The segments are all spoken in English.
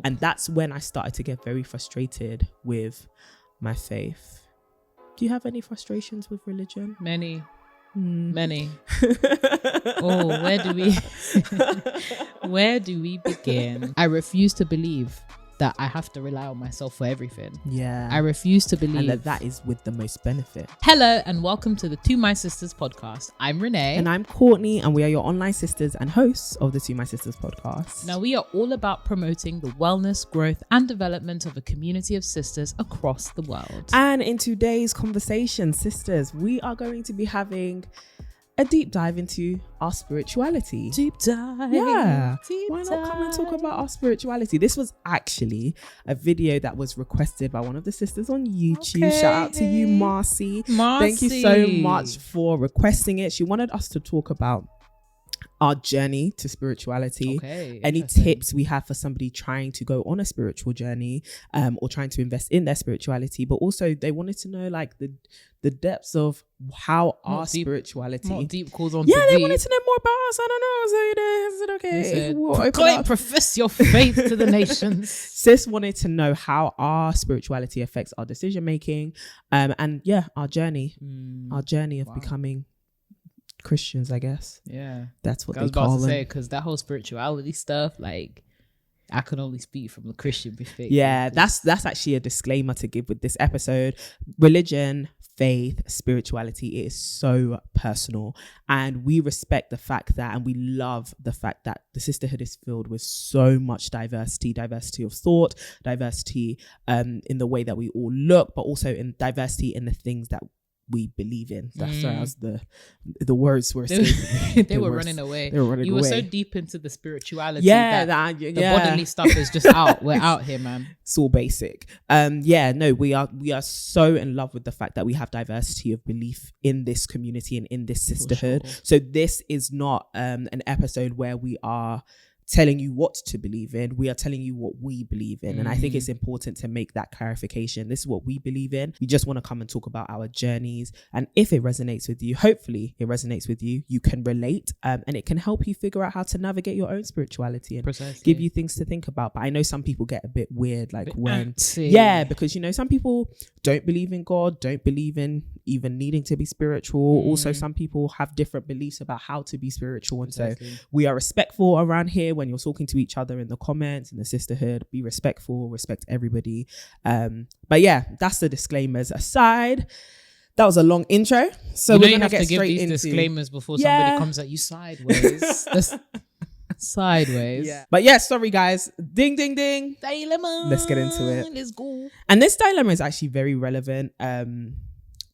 And that's when I started to get very frustrated with my faith. Do you have any frustrations with religion? Many. Oh, where do we begin? I refuse to believe that I have to rely on myself for everything. Yeah. I refuse to believe. And that is with the most benefit. Hello and welcome to the To My Sisters podcast. I'm Renee. And I'm Courtney, and we are your online sisters and hosts of the To My Sisters podcast. Now, we are all about promoting the wellness, growth and development of a community of sisters across the world. And in today's conversation, sisters, we are going to be having a deep dive into our spirituality. Deep dive. Yeah. Deep Why not dive. come and talk about our spirituality? This was actually a video that was requested by one of the sisters on YouTube. Okay. Shout out to you, Marcy. Thank you so much for requesting it. She wanted us to talk about our journey to spirituality. Okay, any tips we have for somebody trying to go on a spiritual journey, or trying to invest in their spirituality, but also they wanted to know like the depths of how our spirituality. Not deep calls on. Yeah, they wanted to know more about us. I don't know. So is it okay? We'll Claim, profess your faith to the nations. Sis wanted to know how our spirituality affects our decision making, and yeah, our journey of becoming Christians, I guess. Yeah, that's what I was they call about to them. say, because that whole spirituality stuff, like, I can only speak from the Christian perspective. Yeah, that's actually a disclaimer to give with this episode. Religion, faith, spirituality, it is so personal, and we respect the fact that, and we love the fact that the sisterhood is filled with so much diversity of thought, diversity in the way that we all look, but also in diversity in the things that we believe in. That's as the words were saying. They were running away. You were so deep into the spirituality. Yeah, the bodily stuff is just out. We're out here, man. It's all basic. We are so in love with the fact that we have diversity of belief in this community and in this sisterhood. Sure. So this is not an episode where we are telling you what to believe in. We are telling you what we believe in. And I think it's important to make that clarification. This is what we believe in. We just want to come and talk about our journeys. And if it resonates with you, hopefully it resonates with you, you can relate, and it can help you figure out how to navigate your own spirituality and give you things to think about. But I know some people get a bit weird, like because some people don't believe in God, don't believe in even needing to be spiritual. Also, some people have different beliefs about how to be spiritual. And so we are respectful around here. When you're talking to each other in the comments in the sisterhood, be respectful, respect everybody. But yeah, that's the disclaimers aside. That was a long intro, so we're gonna get straight into disclaimers before somebody comes at you sideways. Sideways. Yeah. But yeah, sorry guys. Ding ding ding. Dilemma. Let's get into it. Let's go. And this dilemma is actually very relevant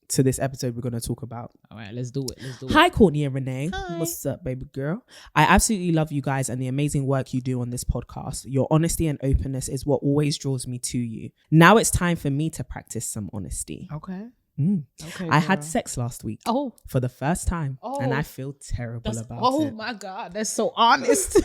to this episode we're going to talk about. All right, let's do it. Hi Courtney and Renee. Hi. What's up, baby girl? I absolutely love you guys and the amazing work you do on this podcast. Your honesty and openness is what always draws me to you. Now it's time for me to practice some honesty. Okay. Okay. I had sex last week. for the first time, and I feel terrible about it. Oh my God, that's so honest.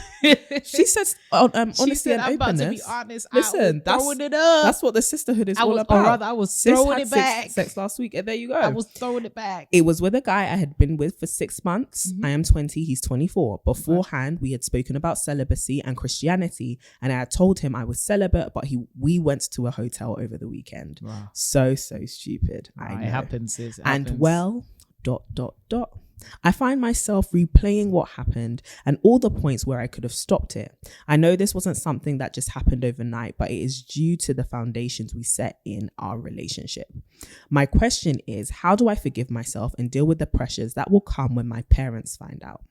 She says honesty and I'm openness. about to be honest. Listen, throwing it up. That's what the sisterhood is all about. Or rather, I was throwing it back. Sex last week, and there you go. I was throwing it back. It was with a guy I had been with for 6 months. I am 20, he's 24. Beforehand, we had spoken about celibacy and Christianity, and I had told him I was celibate, but we went to a hotel over the weekend. Wow. So stupid. I know. It happens. And well, ... I find myself replaying what happened and all the points where I could have stopped it. I know this wasn't something that just happened overnight, but it is due to the foundations we set in our relationship. My question is, how do I forgive myself and deal with the pressures that will come when my parents find out?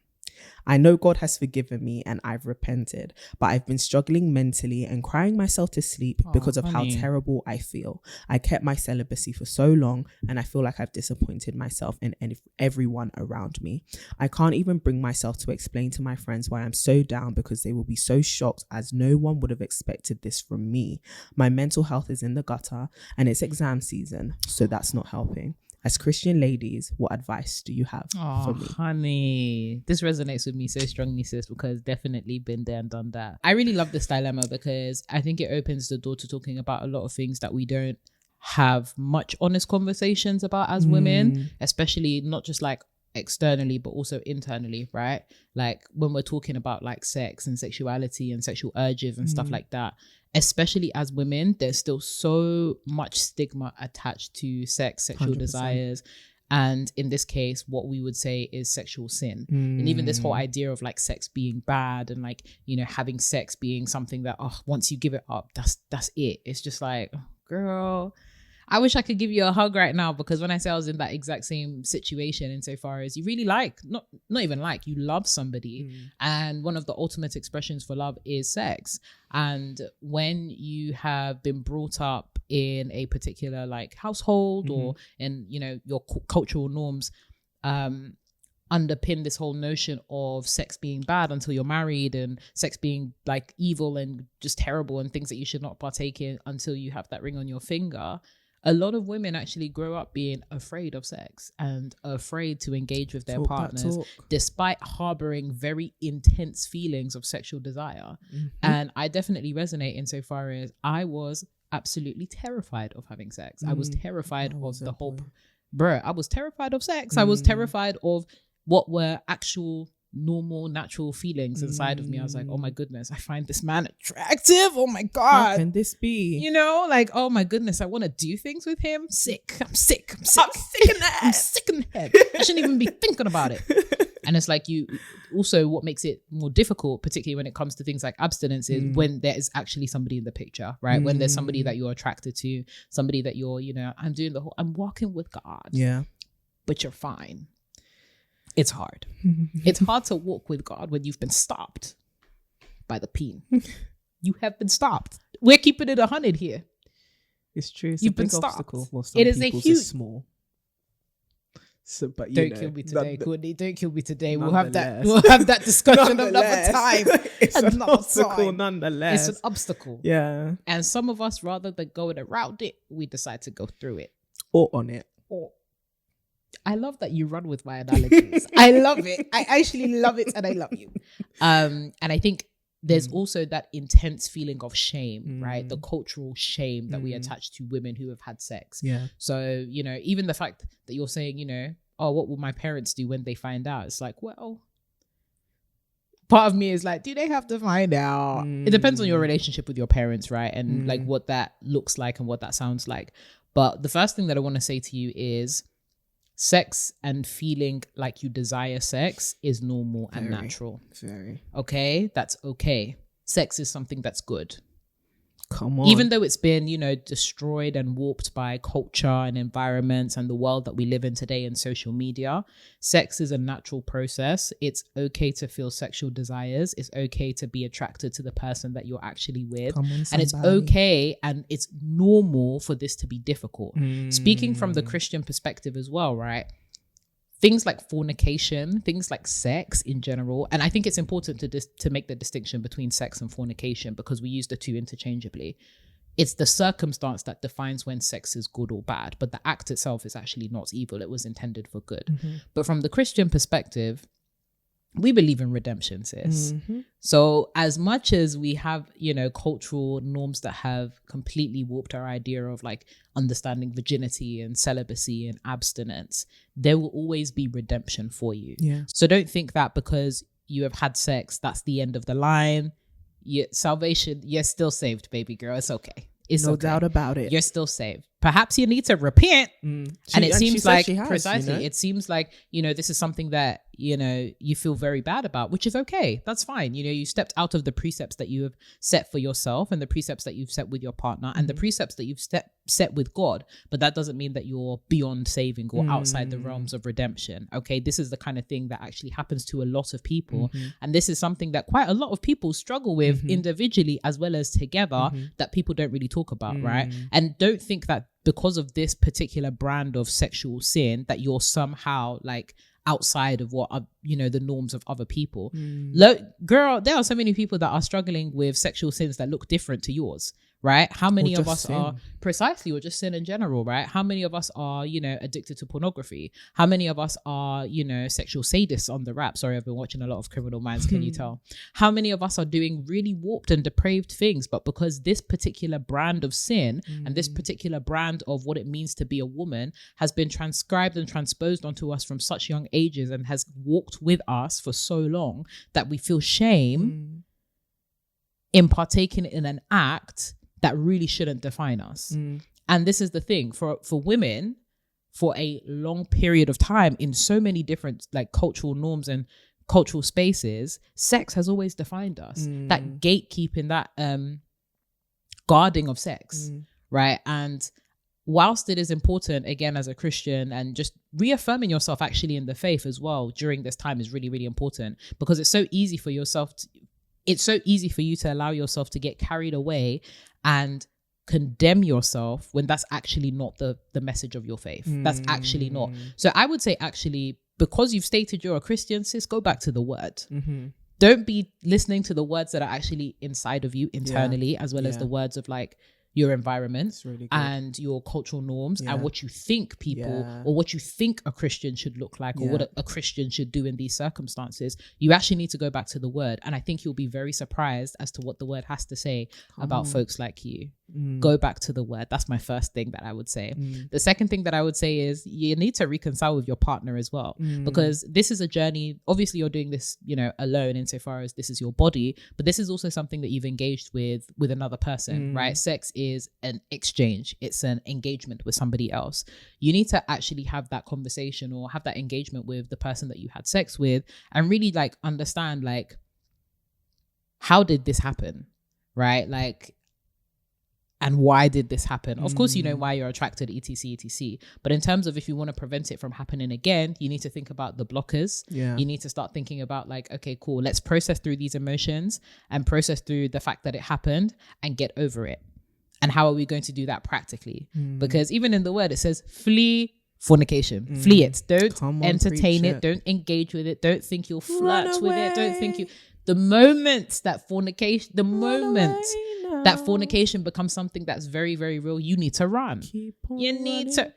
I know God has forgiven me and I've repented, but I've been struggling mentally and crying myself to sleep because of how terrible I feel. I kept my celibacy for so long and I feel like I've disappointed myself and everyone around me. I can't even bring myself to explain to my friends why I'm so down because they will be so shocked, as no one would have expected this from me. My mental health is in the gutter and it's exam season, so that's not helping. As Christian ladies, what advice do you have for me? Honey, this resonates with me so strongly, sis, because definitely been there and done that. I really love this dilemma because I think it opens the door to talking about a lot of things that we don't have much honest conversations about as women, especially not just like externally but also internally, right? Like when we're talking about like sex and sexuality and sexual urges and stuff like that. especially as women, there's still so much stigma attached to sex, sexual 100%. desires. And in this case, what we would say is sexual sin. And even this whole idea of like sex being bad and like, you know, having sex being something that, once you give it up, that's it. It's just like, girl, I wish I could give you a hug right now, because when I say I was in that exact same situation, insofar as you really like, not even like, you love somebody. And one of the ultimate expressions for love is sex. And when you have been brought up in a particular like household or in, you know, your cultural norms, underpin this whole notion of sex being bad until you're married, and sex being like evil and just terrible and things that you should not partake in until you have that ring on your finger. A lot of women actually grow up being afraid of sex and afraid to engage with their partners, despite harboring very intense feelings of sexual desire. And I definitely resonate insofar as I was absolutely terrified of having sex. I was terrified of the whole, I was terrified of sex. I was terrified of what were actual normal, natural feelings inside of me. I was like, oh my goodness, I find this man attractive. Oh my God. How can this be? You know, like, oh my goodness, I want to do things with him. I'm sick in the head. I'm sick in the head. I shouldn't even be thinking about it. And it's like, you also, what makes it more difficult, particularly when it comes to things like abstinence, is when there is actually somebody in the picture, right? When there's somebody that you're attracted to, somebody that you're, you know, I'm walking with God. Yeah. But you're fine. It's hard. It's hard to walk with God when you've been stopped by the peen. You have been stopped. We're keeping it 100 here. It's true. It's You've a big been stopped. obstacle. Well, some it is a people's huge. small. So, but Don't kill me today, Courtney. Don't kill me today. We'll have that. Nonetheless. We'll have that discussion another time. It's an Another obstacle, time. nonetheless. It's an obstacle. Yeah. And some of us, rather than going around it, we decide to go through it. Or on it. Or I love that you run with my analogies. I love it. I actually love it, and I love you. And I think there's also that intense feeling of shame, right? The cultural shame that we attach to women who have had sex. Yeah. So, you know, even the fact that you're saying, you know, oh, what will my parents do when they find out? It's like, well, part of me is like, do they have to find out? It depends on your relationship with your parents, right? And like what that looks like and what that sounds like. But the first thing that I want to say to you is, sex and feeling like you desire sex is normal and natural. Very. Okay? That's okay. Sex is something that's good. Come on. Even though it's been, you know, destroyed and warped by culture and environments and the world that we live in today and social media, sex is a natural process. It's okay to feel sexual desires. It's okay to be attracted to the person that you're actually with. And it's okay and it's normal for this to be difficult. Speaking from the Christian perspective as well, right? Things like fornication, things like sex in general. And I think it's important to make the distinction between sex and fornication, because we use the two interchangeably. It's the circumstance that defines when sex is good or bad, but the act itself is actually not evil. It was intended for good. But from the Christian perspective, we believe in redemption, sis. So as much as we have, you know, cultural norms that have completely warped our idea of like understanding virginity and celibacy and abstinence, there will always be redemption for you. Yeah. So don't think that because you have had sex, that's the end of the line. Salvation, you're still saved, baby girl. It's okay. It's no okay. doubt about it. You're still saved. Perhaps you need to repent. And it seems like, precisely, you know? it seems like, you know, this is something that, you know, you feel very bad about, which is okay. That's fine. You know, you stepped out of the precepts that you have set for yourself and the precepts that you've set with your partner and the precepts that you've set with God. But that doesn't mean that you're beyond saving or outside the realms of redemption. Okay. This is the kind of thing that actually happens to a lot of people. And this is something that quite a lot of people struggle with individually as well as together that people don't really talk about. Right. And don't think that because of this particular brand of sexual sin that you're somehow like outside of what are, you know, the norms of other people. Girl, there are so many people that are struggling with sexual sins that look different to yours, right? How many of us are precisely, or just sin in general, right? How many of us are, you know, addicted to pornography? How many of us are, you know, sexual sadists on the rap? Sorry, I've been watching a lot of Criminal Minds, can you tell? How many of us are doing really warped and depraved things, but because this particular brand of sin and this particular brand of what it means to be a woman has been transcribed and transposed onto us from such young ages and has walked with us for so long that we feel shame, in partaking in an act that really shouldn't define us. And this is the thing for women, for a long period of time in so many different like cultural norms and cultural spaces, sex has always defined us. That gatekeeping, that guarding of sex, right? And whilst it is important, again, as a Christian, and just reaffirming yourself actually in the faith as well during this time is really, really important, because it's so easy for yourself it's so easy for you to allow yourself to get carried away and condemn yourself when that's actually not the message of your faith. That's actually not. So I would say, actually, because you've stated you're a Christian, sis, go back to the word. Don't be listening to the words that are actually inside of you internally, as well as the words of like your environment really and your cultural norms and what you think people or what you think a Christian should look like or what a Christian should do in these circumstances. You actually need to go back to the word, and I think you'll be very surprised as to what the word has to say about folks like you. Go back to the word. That's my first thing that I would say. The second thing that I would say is you need to reconcile with your partner as well, because this is a journey. Obviously you're doing this, you know, alone insofar as this is your body, but this is also something that you've engaged with another person, right? Sex is an exchange. It's an engagement with somebody else. You need to actually have that conversation or have that engagement with the person that you had sex with and really like understand, like, how did this happen, right? Like, and why did this happen? Of course, you know why you're attracted, etc. But in terms of if you want to prevent it from happening again, you need to think about the blockers. You need to start thinking about like, okay, cool, let's process through these emotions and process through the fact that it happened and get over it. And how are we going to do that practically? Because even in the word, it says flee fornication. Flee it. Don't entertain it. Don't engage with it. Don't think you'll flirt with it. Don't think you... The moment that fornication, that fornication becomes something that's very, very real, you need to run. You need to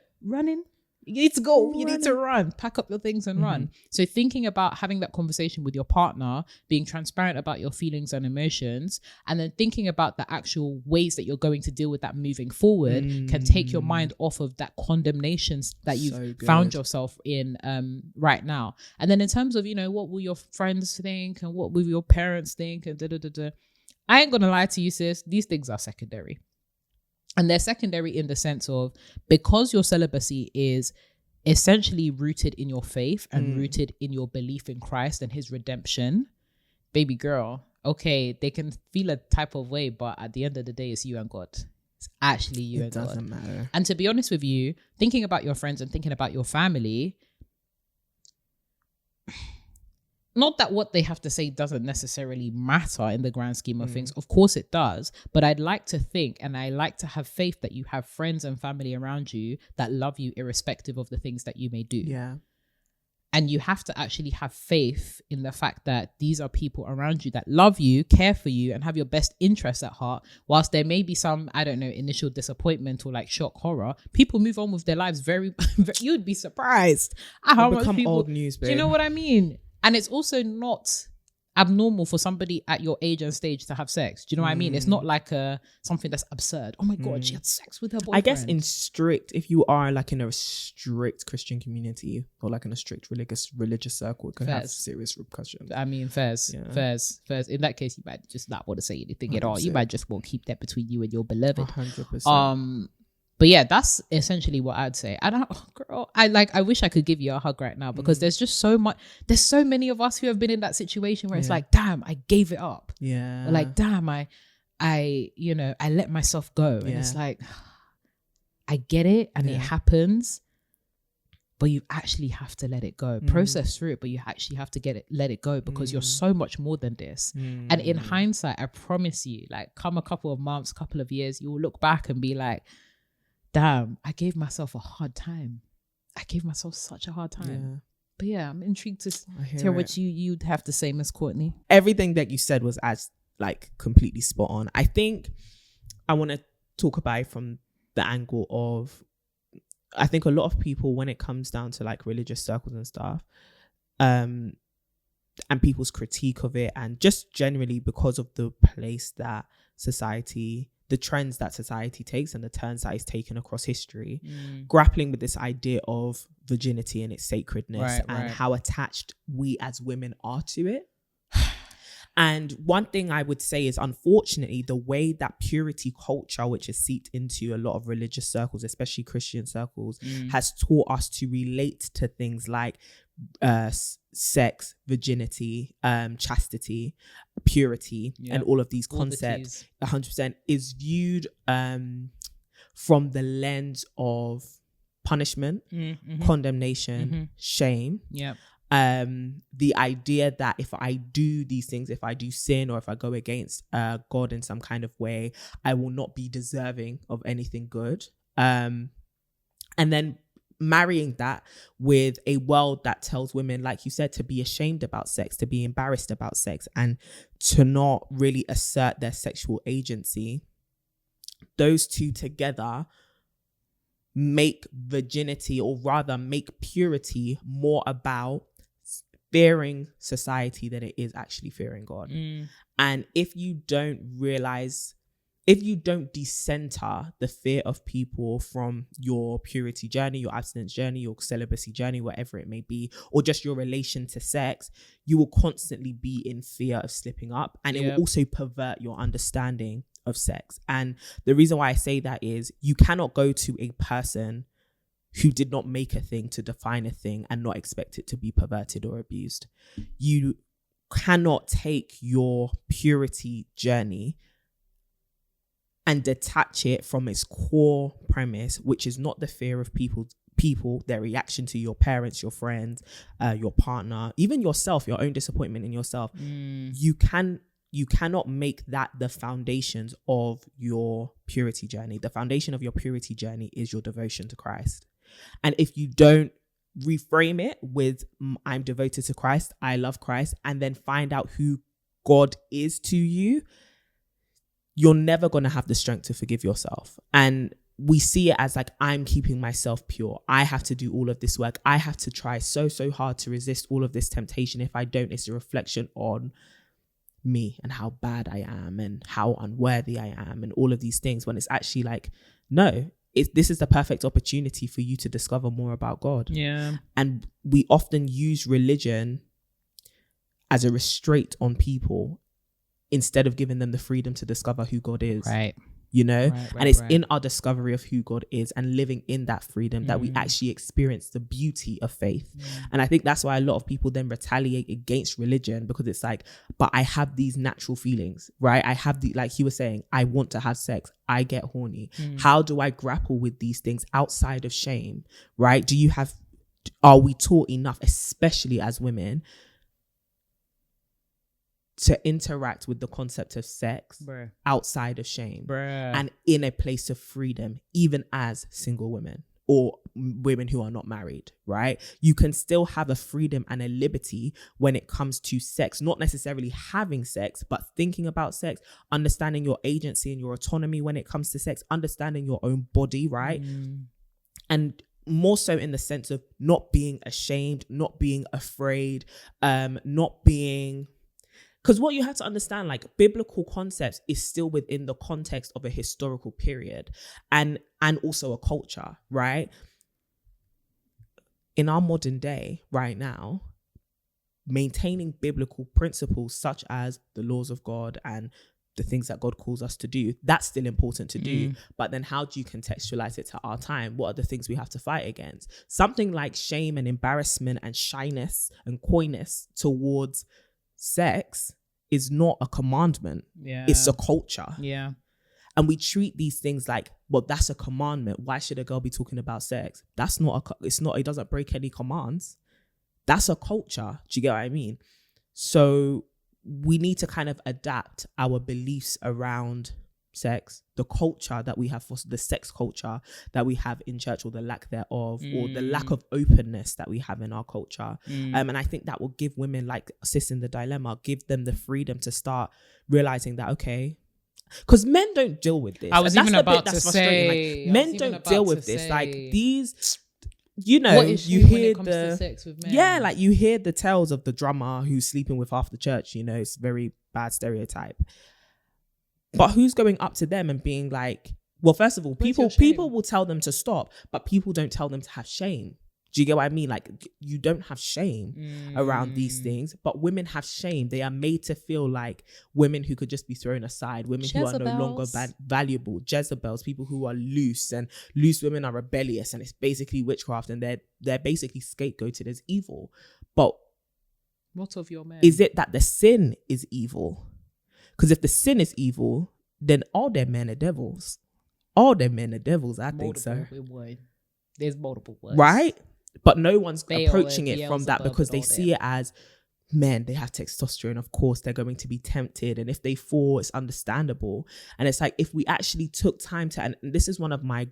go. You need to run. Pack up your things and run. So thinking about having that conversation with your partner, being transparent about your feelings and emotions, and then thinking about the actual ways that you're going to deal with that moving forward can take your mind off of that condemnation that you've found yourself in right now. And then in terms of, you know, what will your friends think and what will your parents think and I ain't gonna lie to you, sis, these things are secondary. And they're secondary in the sense of, because your celibacy is essentially rooted in your faith and rooted in your belief in Christ and his redemption, baby girl, okay, they can feel a type of way, but at the end of the day, it's you and God. It's actually you and God. It doesn't matter. And to be honest with you, thinking about your friends and thinking about your family, not that what they have to say doesn't necessarily matter in the grand scheme of things. Of course it does. But I'd like to think, and I like to have faith that you have friends and family around you that love you irrespective of the things that you may do. Yeah. And you have to actually have faith in the fact that these are people around you that love you, care for you, and have your best interests at heart. Whilst there may be some, I don't know, initial disappointment or like shock, horror, people move on with their lives very, you'd be surprised at how much people... old news, babe. Do you know what I mean? And it's also not abnormal for somebody at your age and stage to have sex. Do you know what I mean? It's not like something that's absurd. Oh my God, she had sex with her boyfriend. I guess if you are like in a strict Christian community or like in a strict religious circle, it can have serious repercussions. I mean, fairs. In that case, you might just not want to say anything at all. You might just want to keep that between you and your beloved. 100%. But yeah, that's essentially what I'd say. I wish I could give you a hug right now because there's just so much. There's so many of us who have been in that situation where it's like, damn, I gave it up. Yeah. Or like, damn, I let myself go. And it's like, I get it and it happens, but you actually have to let it go. Process through it, but you actually have to let it go because you're so much more than this. And in hindsight, I promise you, like, come a couple of months, couple of years, you will look back and be like, damn, I gave myself a hard time. I gave myself such a hard time. Yeah. But yeah, I'm intrigued to hear what you'd have to say, Miss Courtney. Everything that you said was completely spot on. I think I want to talk about it from the angle of, I think a lot of people, when it comes down to like religious circles and stuff, and people's critique of it, and just generally because of the place that society, the trends that society takes and the turns that it's taken across history, grappling with this idea of virginity and its sacredness and how attached we as women are to it. And one thing I would say is, unfortunately, the way that purity culture, which is seeped into a lot of religious circles, especially Christian circles, has taught us to relate to things like sex, virginity, chastity, purity, and all of these concepts, 100% is viewed from the lens of punishment, condemnation, shame. The idea that if I do these things, if I do sin, or if I go against God in some kind of way, I will not be deserving of anything good. And then marrying that with a world that tells women, like you said, to be ashamed about sex, to be embarrassed about sex, and to not really assert their sexual agency. Those two together make virginity, or rather make purity, more about fearing society than it is actually fearing God. And if you don't realize, if you don't decenter the fear of people from your purity journey, your abstinence journey, your celibacy journey, whatever it may be, or just your relation to sex, you will constantly be in fear of slipping up, and it will also pervert your understanding of sex. And the reason why I say that is, you cannot go to a person who did not make a thing to define a thing and not expect it to be perverted or abused. You cannot take your purity journey and detach it from its core premise, which is not the fear of people, their reaction to your parents, your friends, your partner, even yourself, your own disappointment in yourself. You cannot make that the foundations of your purity journey. The foundation of your purity journey is your devotion to Christ. And if you don't reframe it with, I'm devoted to Christ, I love Christ, and then find out who God is to you, you're never going to have the strength to forgive yourself. And we see it as like, I'm keeping myself pure. I have to do all of this work. I have to try so hard to resist all of this temptation. If I don't, it's a reflection on me and how bad I am and how unworthy I am and all of these things, when it's actually like, no, this is the perfect opportunity for you to discover more about God. And we often use religion as a restraint on people instead of giving them the freedom to discover who God is. You know, and it's in our discovery of who God is and living in that freedom that we actually experience the beauty of faith. And I think that's why a lot of people then retaliate against religion, because it's like, but I have these natural feelings, right? I have like he was saying, I want to have sex, I get horny. How do I grapple with these things outside of shame, right? Are we taught enough, especially as women, to interact with the concept of sex outside of shame and in a place of freedom, even as single women or women who are not married, right? You can still have a freedom and a liberty when it comes to sex, not necessarily having sex, but thinking about sex, understanding your agency and your autonomy when it comes to sex, understanding your own body, right? And more so in the sense of not being ashamed, not being afraid, not being... Because what you have to understand, like, biblical concepts is still within the context of a historical period and also a culture, right? In our modern day, right now, maintaining biblical principles such as the laws of God and the things that God calls us to do, that's still important to do. But then how do you contextualize it to our time? What are the things we have to fight against? Something like shame and embarrassment and shyness and coyness towards sex is not a commandment. It's a culture. And we treat these things like, well, that's a commandment. Why should a girl be talking about sex? That's not it doesn't break any commands. That's a culture. Do you get what I mean? So we need to kind of adapt our beliefs around sex, the culture that we have, for the sex culture that we have in church, or the lack thereof, or the lack of openness that we have in our culture. And I think that will give women like Sis in the Dilemma, give them the freedom to start realizing that, okay, because men don't deal with this. I was even about to say, like, men don't deal with this. Like these, you know, you hear the sex with men? Like you hear the tales of the drummer who's sleeping with half the church. You know, it's a very bad stereotype. But who's going up to them and being like, well, first of all, people will tell them to stop, but people don't tell them to have shame. Do you get what I mean? Like, you don't have shame around these things, but women have shame. They are made to feel like women who could just be thrown aside, women who are no longer valuable, Jezebels, people who are loose, and loose women are rebellious, and it's basically witchcraft, and they're basically scapegoated as evil. But what of your men? Is it that the sin is evil? Because if the sin is evil, then all their men are devils. All their men are devils, I think so. There's multiple words. Right? But no one's approaching it from that, because they see it as, men, they have testosterone. Of course, they're going to be tempted. And if they fall, it's understandable. And it's like, if we actually took time to, and this is one of my,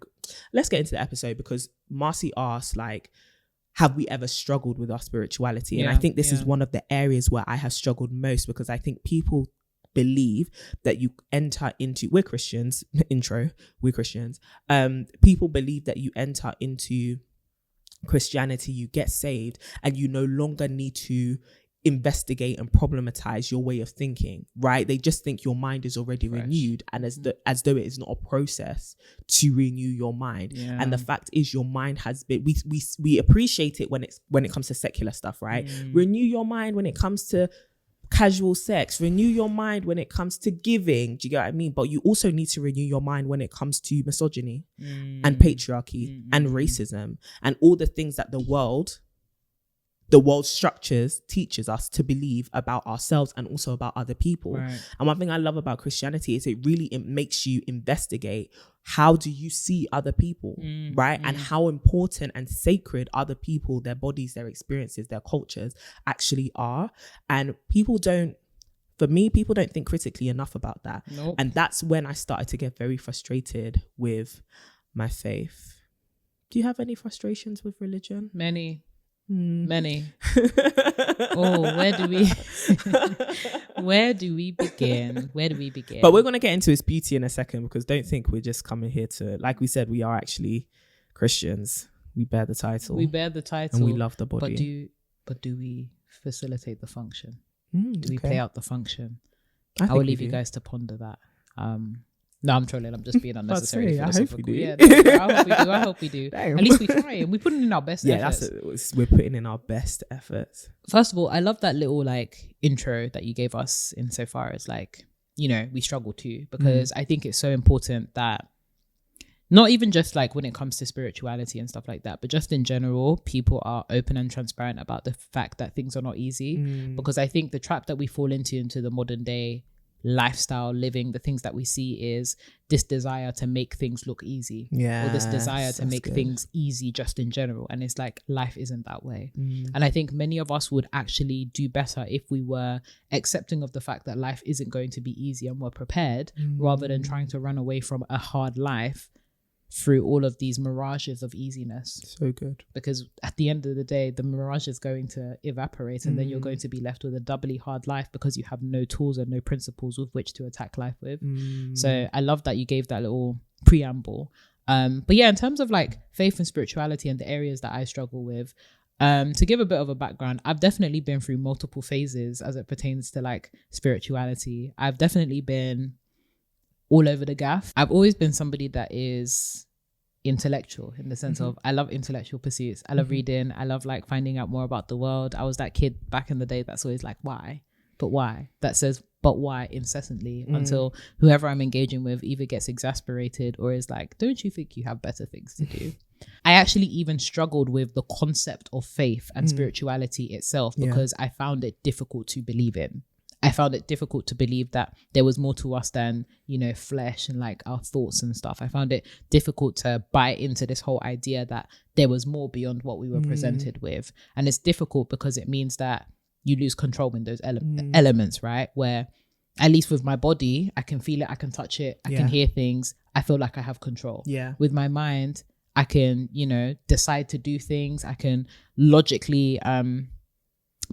let's get into the episode, because Marcy asked, like, have we ever struggled with our spirituality? And I think this is one of the areas where I have struggled most, because I think people believe that you enter into, we're Christians, we're Christians. People believe that you enter into Christianity, you get saved, and you no longer need to investigate and problematize your way of thinking, right? They just think your mind is already renewed, and as though it is not a process to renew your mind. And the fact is, your mind has been, we appreciate it when it comes to secular stuff, right? Renew your mind when it comes to casual sex, renew your mind when it comes to giving. Do you get what I mean? But you also need to renew your mind when it comes to misogyny and patriarchy and racism and all the things that the world structures teaches us to believe about ourselves and also about other people. And one thing I love about Christianity is it makes you investigate, how do you see other people, right? And how important and sacred other people, their bodies, their experiences, their cultures actually are. And people don't think critically enough about that. Nope. And that's when I started to get very frustrated with my faith. Do you have any frustrations with religion? Many. Oh, where do we begin? But we're going to get into its beauty in a second, because don't think we're just coming here to, like we said, we are actually Christians. We bear the title. And we love the body. But do we facilitate the function? Do we play out the function? I will leave you guys to ponder that. No, I'm trolling. I'm just being unnecessary. I hope we do. Yeah, I hope we do. Damn. At least we try, and we put in our best efforts. We're putting in our best efforts. First of all, I love that little like intro that you gave us, insofar as like, you know, we struggle too, because I think it's so important that not even just like when it comes to spirituality and stuff like that, but just in general, people are open and transparent about the fact that things are not easy. Because I think the trap that we fall into the modern day lifestyle living, the things that we see is this desire to make things look easy, or this desire to make things easy just in general. And it's like, life isn't that way. And I think many of us would actually do better if we were accepting of the fact that life isn't going to be easy, and we're prepared, rather than trying to run away from a hard life through all of these mirages of easiness. So good. Because at the end of the day, the mirage is going to evaporate, and then you're going to be left with a doubly hard life, because you have no tools and no principles with which to attack life with. So I love that you gave that little preamble. But yeah, in terms of like faith and spirituality and the areas that I struggle with, to give a bit of a background, I've definitely been through multiple phases as it pertains to like spirituality. I've definitely been all over the gaff. I've always been somebody that is intellectual, in the sense of, I love intellectual pursuits. I love reading. I love like finding out more about the world. I was that kid back in the day that's always like, why? But why? That says, but why, incessantly, until whoever I'm engaging with either gets exasperated or is like, don't you think you have better things to do? I actually even struggled with the concept of faith and spirituality itself, because I found it difficult to believe in. I found it difficult to believe that there was more to us than, you know, flesh and like our thoughts and stuff. I found it difficult to buy into this whole idea that there was more beyond what we were presented with. And it's difficult because it means that you lose control in those elements, right? Where at least with my body, I can feel it, I can touch it, I can hear things. I feel like I have control. With my mind, I can, you know, decide to do things. I can logically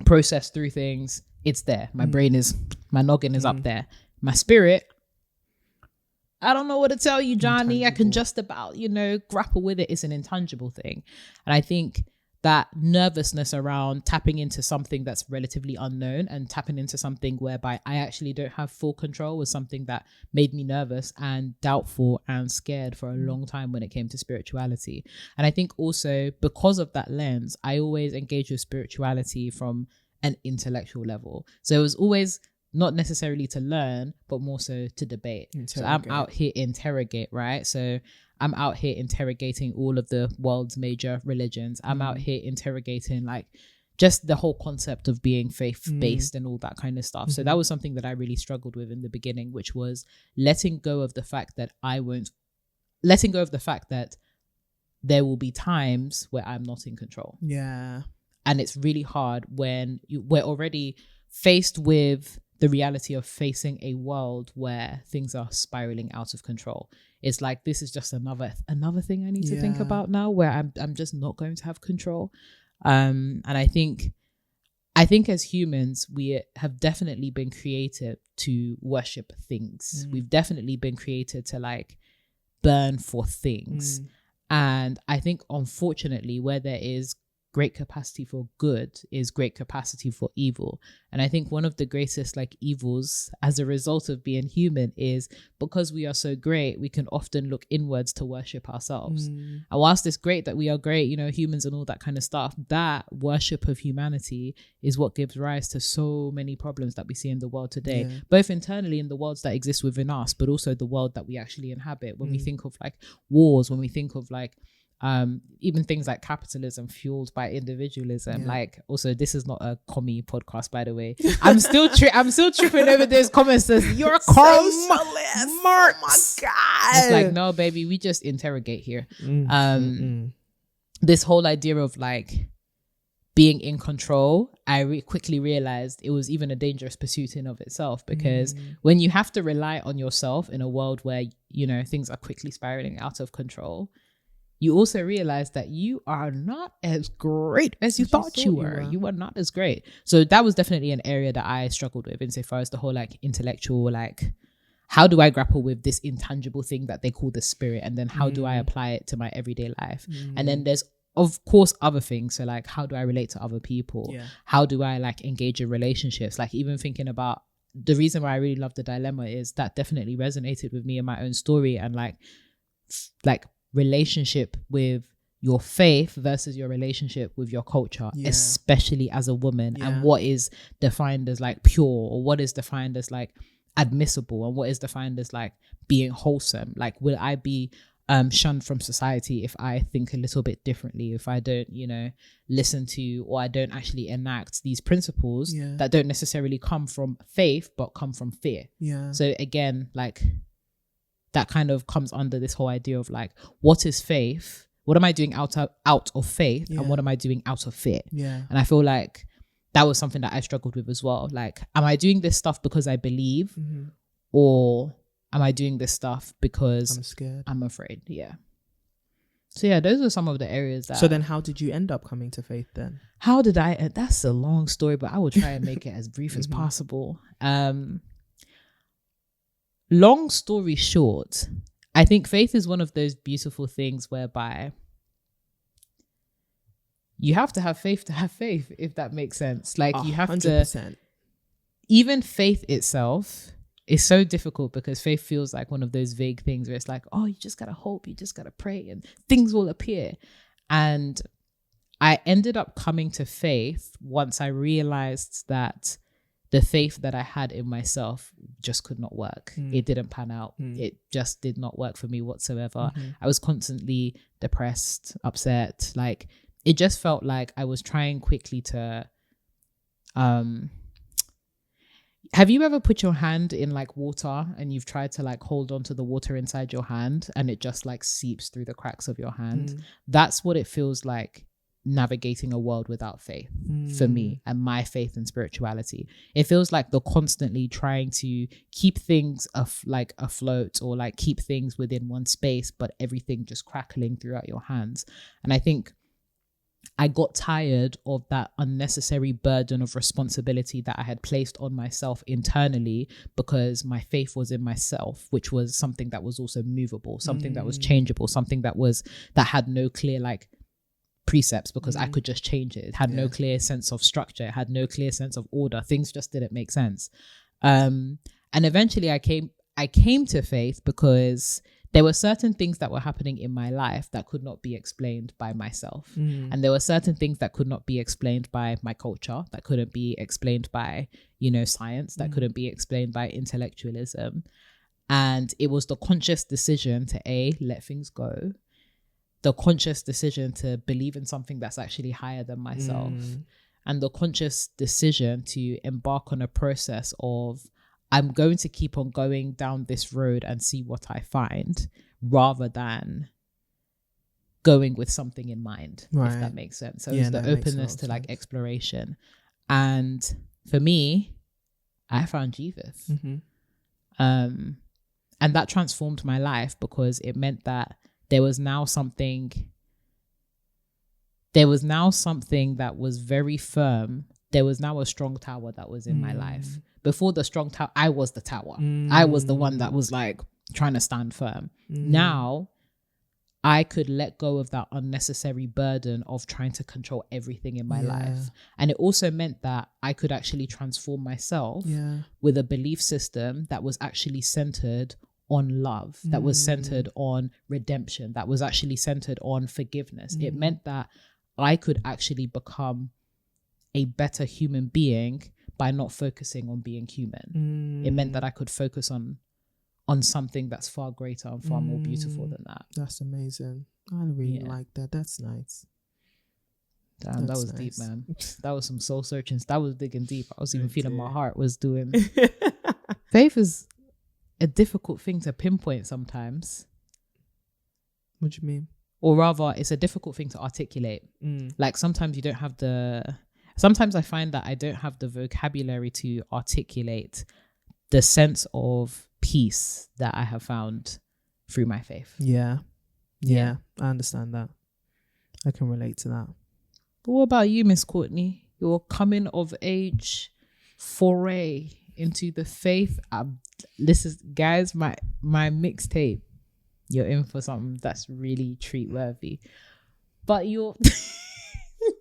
process through things. It's there. My brain is, my noggin is up there. My spirit, I don't know what to tell you, Johnny. I can just about, you know, grapple with it. It's an intangible thing. And I think that nervousness around tapping into something that's relatively unknown and tapping into something whereby I actually don't have full control was something that made me nervous and doubtful and scared for a long time when it came to spirituality. And I think also because of that lens, I always engage with spirituality from an intellectual level. So it was always not necessarily to learn, but more so to debate. So I'm out here interrogate, right? So I'm out here interrogating all of the world's major religions. I'm out here interrogating like just the whole concept of being faith-based and all that kind of stuff. So that was something that I really struggled with in the beginning, which was letting go of the fact that there will be times where I'm not in control. Yeah. And it's really hard when we're already faced with the reality of facing a world where things are spiraling out of control. It's like, this is just another thing I need to think about now, where I'm just not going to have control. And I think as humans, we have definitely been created to worship things. We've definitely been created to like burn for things. And I think, unfortunately, where there is great capacity for good is great capacity for evil. And I think one of the greatest like evils as a result of being human is because we are so great, we can often look inwards to worship ourselves. And whilst it's great that we are great, you know, humans and all that kind of stuff, that worship of humanity is what gives rise to so many problems that we see in the world today, both internally in the worlds that exist within us, but also the world that we actually inhabit. When we think of like wars, when we think of like even things like capitalism fueled by individualism. Like, also, this is not a commie podcast, by the way. I'm still tripping over those comments. Says you're a Karl Marx. Oh my god! It's like, no, baby, we just interrogate here. This whole idea of like being in control, I quickly realized it was even a dangerous pursuit in of itself, because when you have to rely on yourself in a world where, you know, things are quickly spiraling out of control, you also realize that you are not as great as you thought you were. You are not as great. So that was definitely an area that I struggled with insofar as the whole like intellectual, like, how do I grapple with this intangible thing that they call the spirit? And then how do I apply it to my everyday life? And then there's, of course, other things. So like, how do I relate to other people? How do I like engage in relationships? Like, even thinking about the reason why I really love the dilemma is that definitely resonated with me in my own story, and like relationship with your faith versus your relationship with your culture, especially as a woman, and what is defined as like pure, or what is defined as like admissible, and what is defined as like being wholesome. Like, will I be shunned from society if I think a little bit differently, if I don't, you know, listen to, or I don't actually enact these principles that don't necessarily come from faith but come from fear? So again, like, that kind of comes under this whole idea of like, what is faith? What am I doing out of faith? And what am I doing out of fear? And I feel like that was something that I struggled with as well. Like, am I doing this stuff because I believe, or am I doing this stuff because I'm scared, I'm afraid? So yeah, those are some of the areas that. So then how did you end up coming to faith then? How did I? That's a long story, but I will try and make it as brief as possible. Long story short, I think faith is one of those beautiful things whereby you have to have faith, if that makes sense. Like, you have 100%. To, even faith itself is so difficult, because faith feels like one of those vague things where it's like, oh, you just gotta hope, you just gotta pray, and things will appear. And I ended up coming to faith once I realized that the faith that I had in myself just could not work. It didn't pan out. It just did not work for me whatsoever. I was constantly depressed, upset. Like, it just felt like I was trying quickly to, have you ever put your hand in like water and you've tried to like hold on to the water inside your hand and it just like seeps through the cracks of your hand? That's what it feels like navigating a world without faith for me and my faith and spirituality. It feels like they're constantly trying to keep things afloat, or like keep things within one space, but everything just crackling throughout your hands. And I think I got tired of that unnecessary burden of responsibility that I had placed on myself internally, because my faith was in myself, which was something that was also movable, something that was changeable, something that had no clear like precepts because I could just change it. It had no clear sense of structure. It had no clear sense of order. Things just didn't make sense. And eventually I came to faith because there were certain things that were happening in my life that could not be explained by myself. And there were certain things that could not be explained by my culture, that couldn't be explained by, science, that couldn't be explained by intellectualism. And it was the conscious decision to let things go, the conscious decision to believe in something that's actually higher than myself, and the conscious decision to embark on a process of, I'm going to keep on going down this road and see what I find, rather than going with something in mind, if that makes sense. So it's the openness to like exploration. And for me, I found Jesus. And that transformed my life because it meant that there was now something that was very firm. There was now a strong tower that was in my life. Before the strong tower, I was the tower. I was the one that was like trying to stand firm. Now I could let go of that unnecessary burden of trying to control everything in my life. And it also meant that I could actually transform myself with a belief system that was actually centered on love, that was centered on redemption, that was actually centered on forgiveness. It meant that I could actually become a better human being by not focusing on being human. It meant that I could focus on something that's far greater and far more beautiful than that. That's amazing. I really like that. That's nice. Damn, that was nice. Deep, man. That was some soul searching. That was digging deep. I was even feeling my heart was doing. Faith is a difficult thing to pinpoint sometimes. What do you mean? Or rather, it's a difficult thing to articulate. Like sometimes you don't have sometimes I find that I don't have the vocabulary to articulate the sense of peace that I have found through my faith. Yeah. I understand that. I can relate to that. But what about you, Miss Courtney? Your coming of age foray into the faith. This is, guys, my mixtape. You're in for something that's really treat worthy. But you're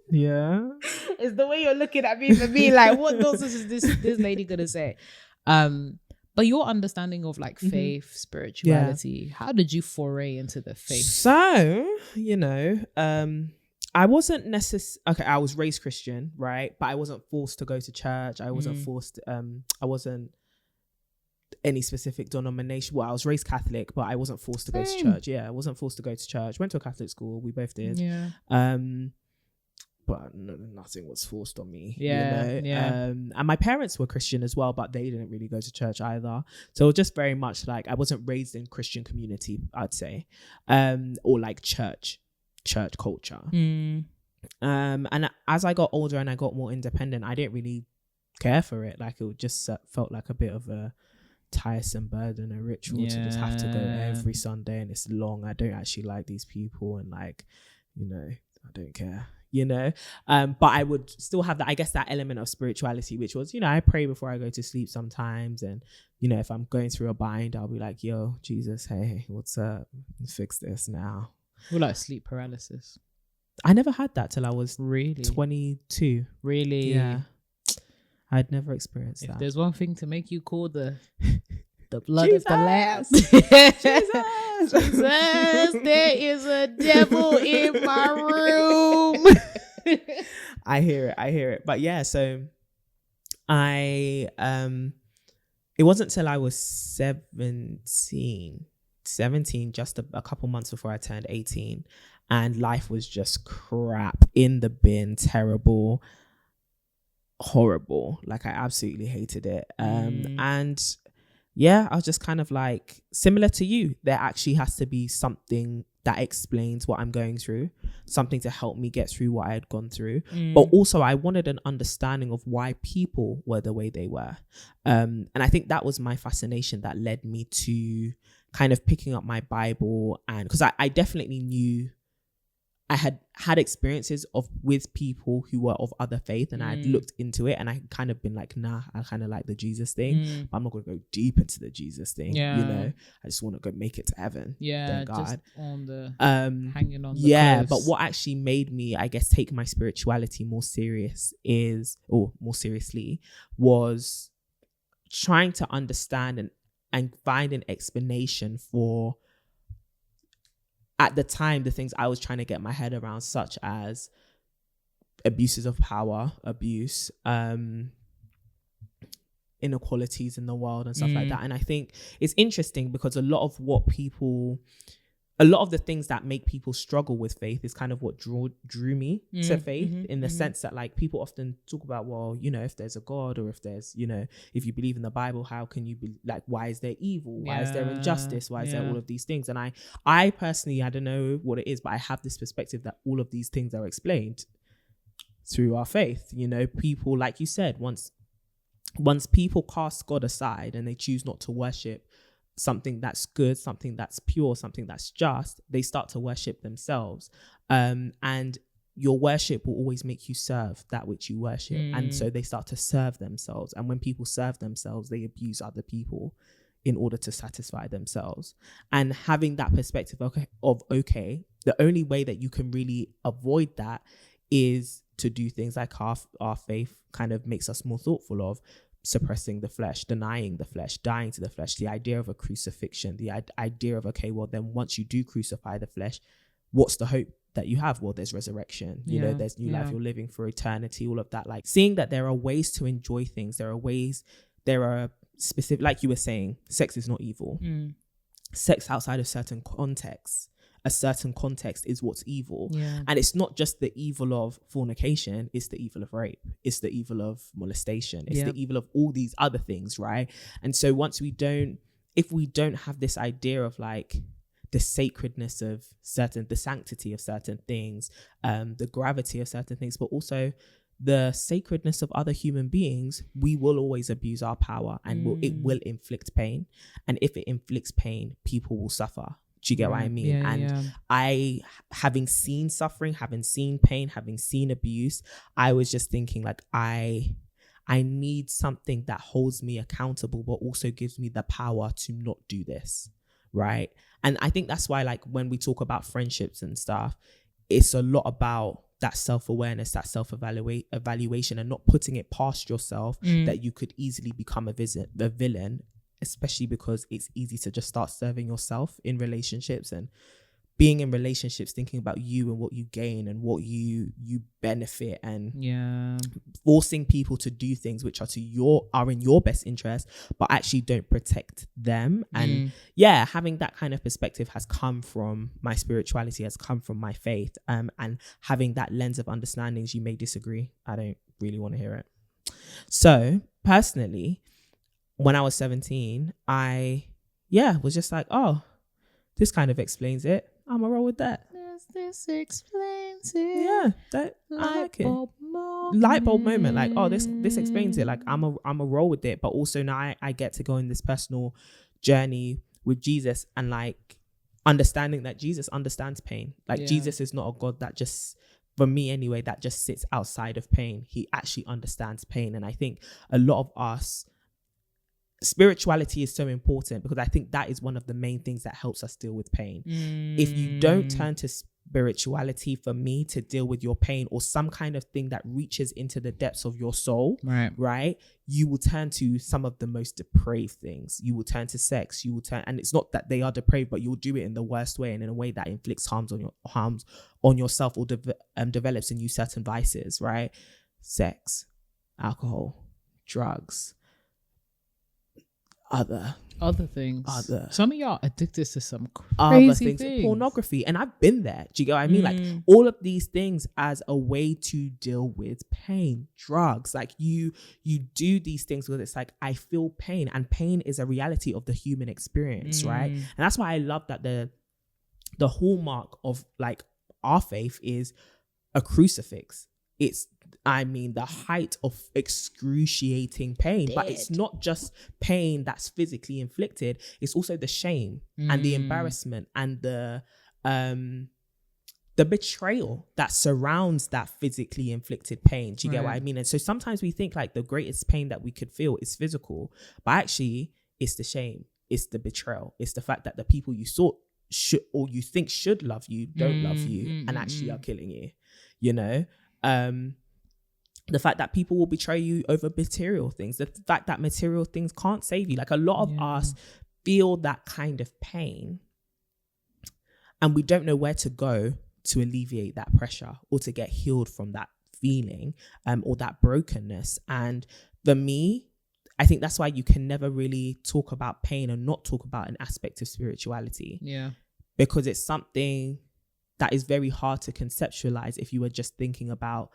it's the way you're looking at me for me like, what nonsense is this lady gonna say? But your understanding of like faith, spirituality, how did you foray into the faith? So, I wasn't necessarily, I was raised Christian, right? But I wasn't forced to go to church. I wasn't forced, I wasn't any specific denomination. Well, I was raised Catholic, but I wasn't forced to go to church. Yeah, I wasn't forced to go to church. Went to a Catholic school. We both did. Yeah. But nothing was forced on me. Yeah. And my parents were Christian as well, but they didn't really go to church either. So it was just very much like I wasn't raised in Christian community, I'd say, or like church culture. And as I got older and I got more independent, I didn't really care for it. Like it just felt like a bit of a tiresome burden, a ritual to just have to go every Sunday, and it's long. I don't actually like these people, and like, I don't care. But I would still have that, I guess, that element of spirituality, which was, I pray before I go to sleep sometimes. And, if I'm going through a bind, I'll be like, yo, Jesus, hey, what's up? Fix this now. Or like sleep paralysis. I never had that till I was really 22. Really? Yeah. I'd never experienced that. If there's one thing to make you call the blood of the Lamb. Jesus, there is a devil in my room. I hear it. But yeah, so it wasn't till I was 17, just a couple months before I turned 18, and life was just crap, in the bin, terrible, horrible. Like I absolutely hated it. And yeah, I was just kind of like, similar to you, there actually has to be something that explains what I'm going through, something to help me get through what I had gone through. But also I wanted an understanding of why people were the way they were. And I think that was my fascination that led me to kind of picking up my Bible, and because I definitely knew I had experiences with people who were of other faith, and I had looked into it, and I had kind of been like, nah, I kind of like the Jesus thing, but I'm not going to go deep into the Jesus thing. You know, I just want to go make it to heaven. Thank God. Just on the hanging on the close. close. But what actually made me, I guess, take my spirituality more seriously was trying to understand and find an explanation for, at the time, the things I was trying to get my head around, such as abuses of power, abuse, inequalities in the world and stuff like that. And I think it's interesting because a lot of the things that make people struggle with faith is kind of what drew me to faith, in the sense that, like, people often talk about, well, you know, if there's a God, or if there's, you know, if you believe in the Bible, how can you be like, why is there evil? Why is there injustice? Why is there all of these things? And I personally, I don't know what it is, but I have this perspective that all of these things are explained through our faith. You know, people, like you said, once people cast God aside and they choose not to worship something that's good, something that's pure, something that's just, they start to worship themselves. And your worship will always make you serve that which you worship. And so they start to serve themselves. And when people serve themselves, they abuse other people in order to satisfy themselves. And having that perspective of the only way that you can really avoid that is to do things like our faith kind of makes us more thoughtful of: suppressing the flesh, denying the flesh, dying to the flesh, the idea of a crucifixion, the idea of, okay, well, then once you do crucify the flesh, what's the hope that you have? Well, there's resurrection, you know, there's new life, you're living for eternity, all of that. Like, seeing that there are ways to enjoy things, there are specific, like you were saying, sex is not evil. Sex outside of certain contexts, a certain context, is what's evil. And it's not just the evil of fornication, it's the evil of rape, it's the evil of molestation, it's the evil of all these other things, right? And so if we don't have this idea of like the sacredness of the sanctity of certain things, the gravity of certain things, but also the sacredness of other human beings, we will always abuse our power, and it will inflict pain. And if it inflicts pain, people will suffer. Do you get what I mean? I, having seen suffering, having seen pain, having seen abuse, I was just thinking, like, I need something that holds me accountable, but also gives me the power to not do this, right? And I think that's why, like, when we talk about friendships and stuff, it's a lot about that self-awareness, that self-evaluation, and not putting it past yourself that you could easily become a villain, especially because it's easy to just start serving yourself in relationships, and being in relationships thinking about you and what you gain and what you benefit, and forcing people to do things which are in your best interest but actually don't protect them. And having that kind of perspective has come from my spirituality, has come from my faith, and having that lens of understandings. You may disagree, I don't really want to hear it. So personally, when I was 17, I was just like, oh, this kind of explains it. I'm gonna roll with that. This explains it. Yeah, I like it. Light bulb moment. Like, oh, this explains it. Like, I'm a roll with it. But also now I get to go in this personal journey with Jesus, and like understanding that Jesus understands pain. Like, Jesus is not a God that just, for me anyway, that just sits outside of pain. He actually understands pain. And I think a lot of us, spirituality is so important, because I think that is one of the main things that helps us deal with pain. If you don't turn to spirituality, for me, to deal with your pain, or some kind of thing that reaches into the depths of your soul, right, you will turn to some of the most depraved things. You will turn to sex, and it's not that they are depraved, but you'll do it in the worst way, and in a way that inflicts harms on yourself, or develops in you certain vices, right? Sex, alcohol, drugs, other things. Some of y'all addicted to some crazy things. Pornography. And I've been there. Do you get what I mean? Like, all of these things as a way to deal with pain. Drugs. Like, you do these things because it's like, I feel pain, and pain is a reality of the human experience, right? And that's why I love that the hallmark of like our faith is a crucifix. It's, I mean, the height of excruciating pain. But it's not just pain that's physically inflicted. It's also the shame and the embarrassment and the the betrayal that surrounds that physically inflicted pain. Do you get what I mean? And so sometimes we think like the greatest pain that we could feel is physical, but actually it's the shame, it's the betrayal, it's the fact that the people you thought should, or you think should love you, don't love you and actually are killing you, you know? The fact that people will betray you over material things, the fact that material things can't save you. Like a lot of us feel that kind of pain and we don't know where to go to alleviate that pressure or to get healed from that feeling or that brokenness. And for me, I think that's why you can never really talk about pain and not talk about an aspect of spirituality. Yeah. Because it's something that is very hard to conceptualize if you were just thinking about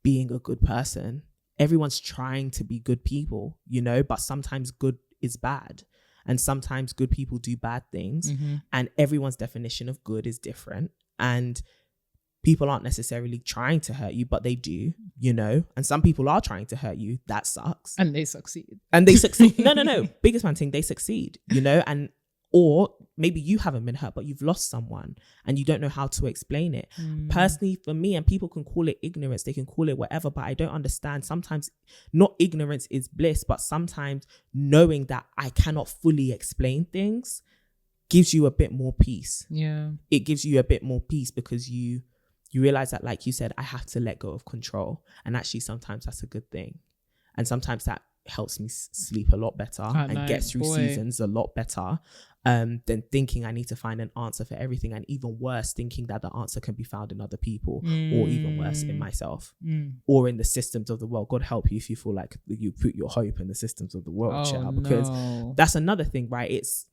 being a good person. Everyone's trying to be good people, you know, but sometimes good is bad. And sometimes good people do bad things. And everyone's definition of good is different. And people aren't necessarily trying to hurt you, but they do, you know. And some people are trying to hurt you. That sucks. And they succeed. And they succeed. No. Biggest man thing, they succeed, you know. And or maybe you haven't been hurt, but you've lost someone and you don't know how to explain it. Personally, for me, and people can call it ignorance, they can call it whatever, but I don't understand. Sometimes not ignorance is bliss, but sometimes knowing that I cannot fully explain things gives you a bit more peace. Yeah. It gives you a bit more peace because you realize that, like you said, I have to let go of control. And actually sometimes that's a good thing. And sometimes that helps me sleep a lot better and get through seasons a lot better than thinking I need to find an answer for everything. And even worse, thinking that the answer can be found in other people or even worse in myself or in the systems of the world. God help you if you feel like you put your hope in the systems of the world, child, because that's another thing, right? It's,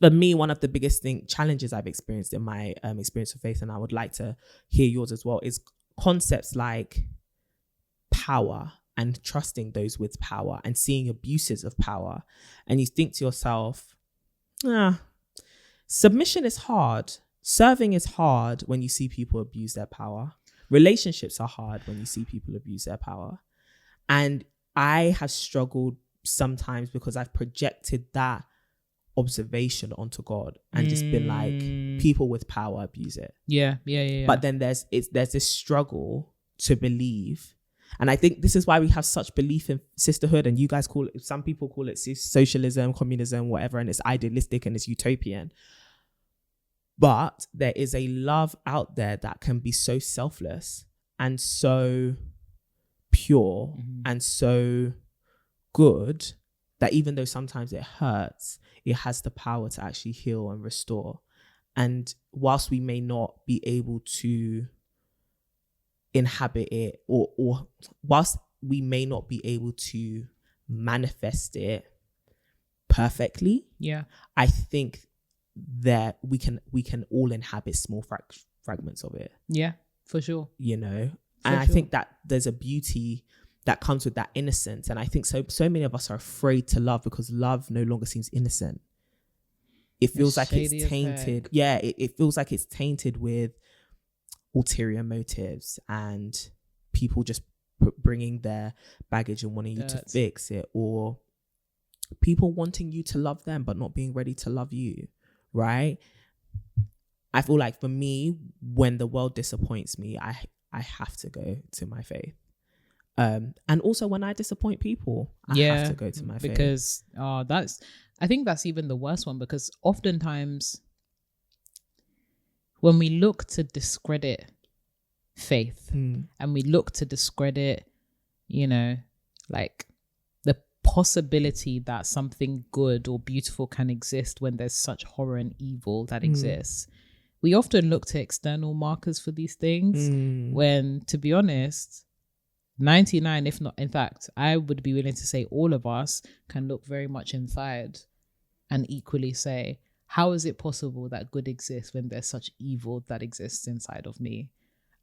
for me, one of the biggest challenges I've experienced in my experience of faith, and I would like to hear yours as well, is concepts like power and trusting those with power and seeing abuses of power. And you think to yourself, submission is hard. Serving is hard when you see people abuse their power. Relationships are hard when you see people abuse their power. And I have struggled sometimes because I've projected that observation onto God and just been like, people with power abuse it. Yeah. But then there's this struggle to believe. And I think this is why we have such belief in sisterhood, and you guys call it, some people call it socialism, communism, whatever, and it's idealistic and it's utopian. But there is a love out there that can be so selfless and so pure and so good that even though sometimes it hurts, it has the power to actually heal and restore. And whilst we may not be able to inhabit it, or whilst we may not be able to manifest it perfectly, I think that we can all inhabit small fragments of it. Yeah, for sure. You know, and I think that there's a beauty that comes with that innocence. And I think so many of us are afraid to love because love no longer seems innocent. It feels like it's tainted. Yeah, it feels like it's tainted with ulterior motives and people just bringing their baggage and wanting you to fix it, or people wanting you to love them but not being ready to love you, right? I feel like for me, when the world disappoints me, I have to go to my faith. And also when I disappoint people, I have to go to my faith. Because I think that's even the worst one, because oftentimes when we look to discredit faith and we look to discredit, you know, like the possibility that something good or beautiful can exist when there's such horror and evil that exists, we often look to external markers for these things when, to be honest, 99, if not, in fact, I would be willing to say all of us can look very much inside and equally say, how is it possible that good exists when there's such evil that exists inside of me?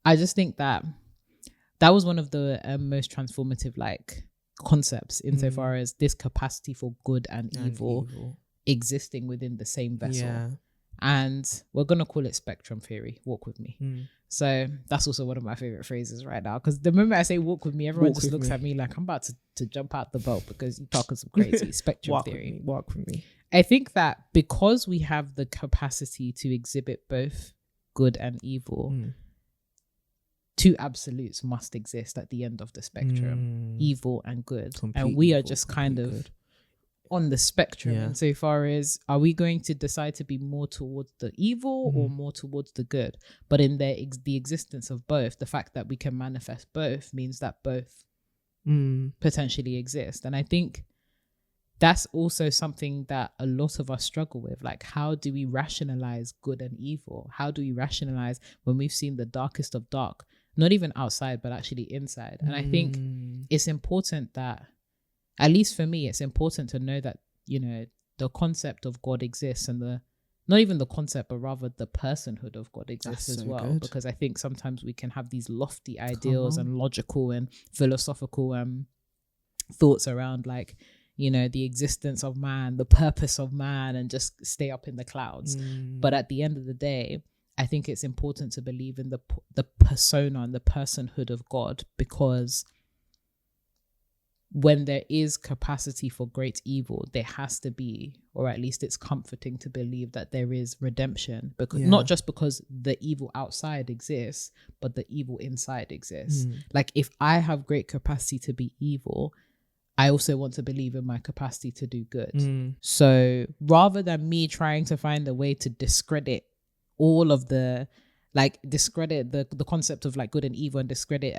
I just think that was one of the most transformative like concepts insofar as this capacity for good and evil existing within the same vessel. Yeah. And we're going to call it spectrum theory. Walk with me. So that's also one of my favorite phrases right now, because the moment I say walk with me, everyone just looks at me like I'm about to jump out the boat because you're talking some crazy spectrum theory. Walk with me. I think that because we have the capacity to exhibit both good and evil, two absolutes must exist at the end of the spectrum, evil and good. And we are just kind of good on the spectrum insofar as, are we going to decide to be more towards the evil or more towards the good? But in the existence of both, the fact that we can manifest both means that both potentially exist. And I think that's also something that a lot of us struggle with. Like, how do we rationalize good and evil? How do we rationalize when we've seen the darkest of dark, not even outside, but actually inside? And I think it's important that, at least for me, it's important to know that, you know, the concept of God exists, and not even the concept, but rather the personhood of God exists as well. Good. Because I think sometimes we can have these lofty ideals and logical and philosophical thoughts around, like, you know, the existence of man, the purpose of man, and just stay up in the clouds. But at the end of the day, I think it's important to believe in the persona and the personhood of God, because when there is capacity for great evil, there has to be, or at least it's comforting to believe that there is redemption, because not just because the evil outside exists, but the evil inside exists. Like, if I have great capacity to be evil, I also want to believe in my capacity to do good. So rather than me trying to find a way to discredit all of the, like, discredit the concept of like good and evil, and discredit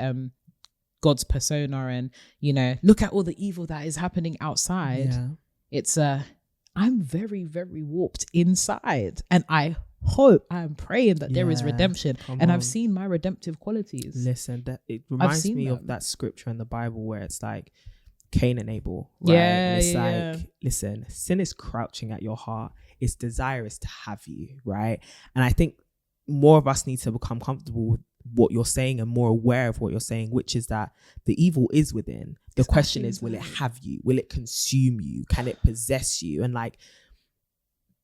God's persona, and, you know, look at all the evil that is happening outside. It's I'm very, very warped inside, and I am praying that there is redemption, and I've seen my redemptive qualities. Listen, that it reminds me of that scripture in the Bible where it's like Cain and Abel, right? And it's like, listen, sin is crouching at your heart. Its desire is to have you, right? And I think more of us need to become comfortable with what you're saying and more aware of what you're saying, which is that the evil is within. The question is, will it have you? Will it consume you? Can it possess you? And like,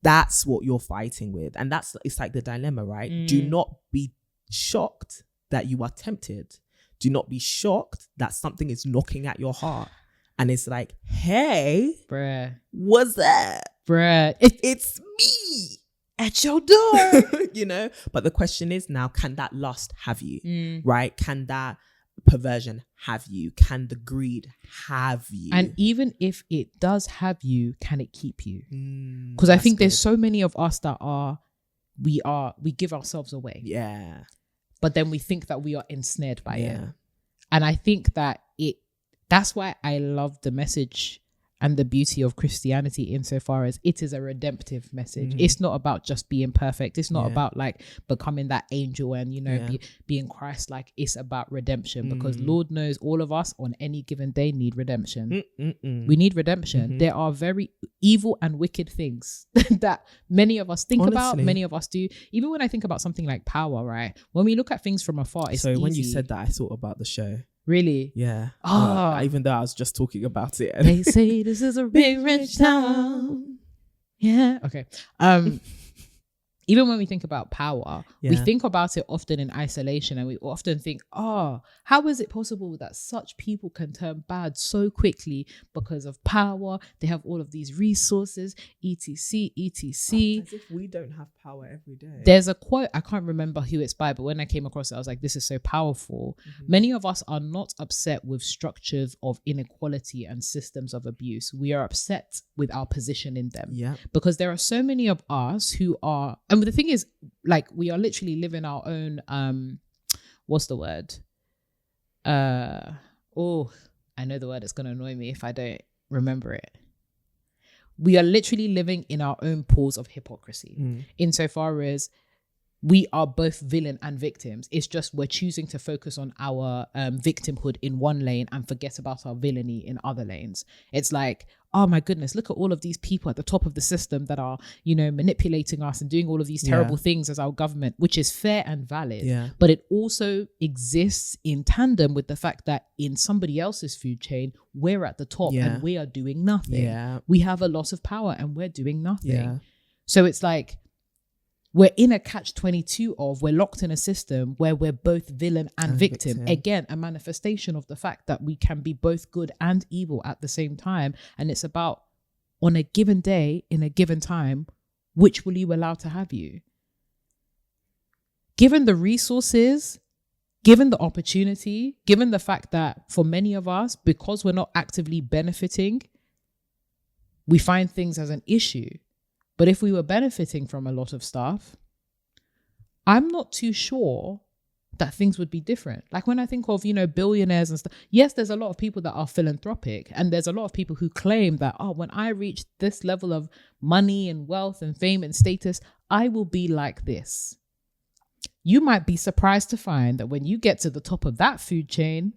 that's what you're fighting with. And it's like the dilemma, right? Do not be shocked that you are tempted. Do not be shocked that something is knocking at your heart. And it's like, hey, bruh, what's that? Bruh, it's me at your door, you know? But the question is now, can that lust have you, right? Can that perversion have you? Can the greed have you? And even if it does have you, can it keep you? Because I think there's so many of us that we give ourselves away. Yeah. But then we think that we are ensnared by it. And I think that that's why I love the message and the beauty of Christianity insofar as it is a redemptive message. It's not about just being perfect. It's not about like becoming that angel and, you know, being Christ-like. It's about redemption, because Lord knows all of us on any given day need redemption. We need redemption. There are very evil and wicked things that many of us think about, many of us do. Even when I think about something like power, right? When we look at things from afar, it's easy. When you said that, I thought about the show. Really? Yeah. Even though I was just talking about it. They say this is a big rich town. Yeah. Okay. Even when we think about power, we think about it often in isolation, and we often think, how is it possible that such people can turn bad so quickly because of power? They have all of these resources, etc. As if we don't have power every day. There's a quote, I can't remember who it's by, but when I came across it, I was like, this is so powerful. Many of us are not upset with structures of inequality and systems of abuse. We are upset with our position in them. Because there are so many of us who are, and the thing is, like, we are literally living our own what's the word? I know the word. It's gonna annoy me if I don't remember it. We are literally living in our own pools of hypocrisy, insofar as we are both villain and victims. It's just we're choosing to focus on our victimhood in one lane and forget about our villainy in other lanes. It's like, oh my goodness, look at all of these people at the top of the system that are, you know, manipulating us and doing all of these terrible things as our government, which is fair and valid. But it also exists in tandem with the fact that in somebody else's food chain, we're at the top and we are doing nothing. We have a lot of power and we're doing nothing. So it's like, we're in a catch-22 of, we're locked in a system where we're both villain and victim. Again, a manifestation of the fact that we can be both good and evil at the same time. And it's about, on a given day, in a given time, which will you allow to have you? given the resources, given the opportunity, given the fact that for many of us, because we're not actively benefiting, we find things as an issue. But if we were benefiting from a lot of stuff, I'm not too sure that things would be different. Like when I think of, billionaires and stuff, yes, there's a lot of people that are philanthropic, and there's a lot of people who claim that, when I reach this level of money and wealth and fame and status, I will be like this. You might be surprised to find that when you get to the top of that food chain,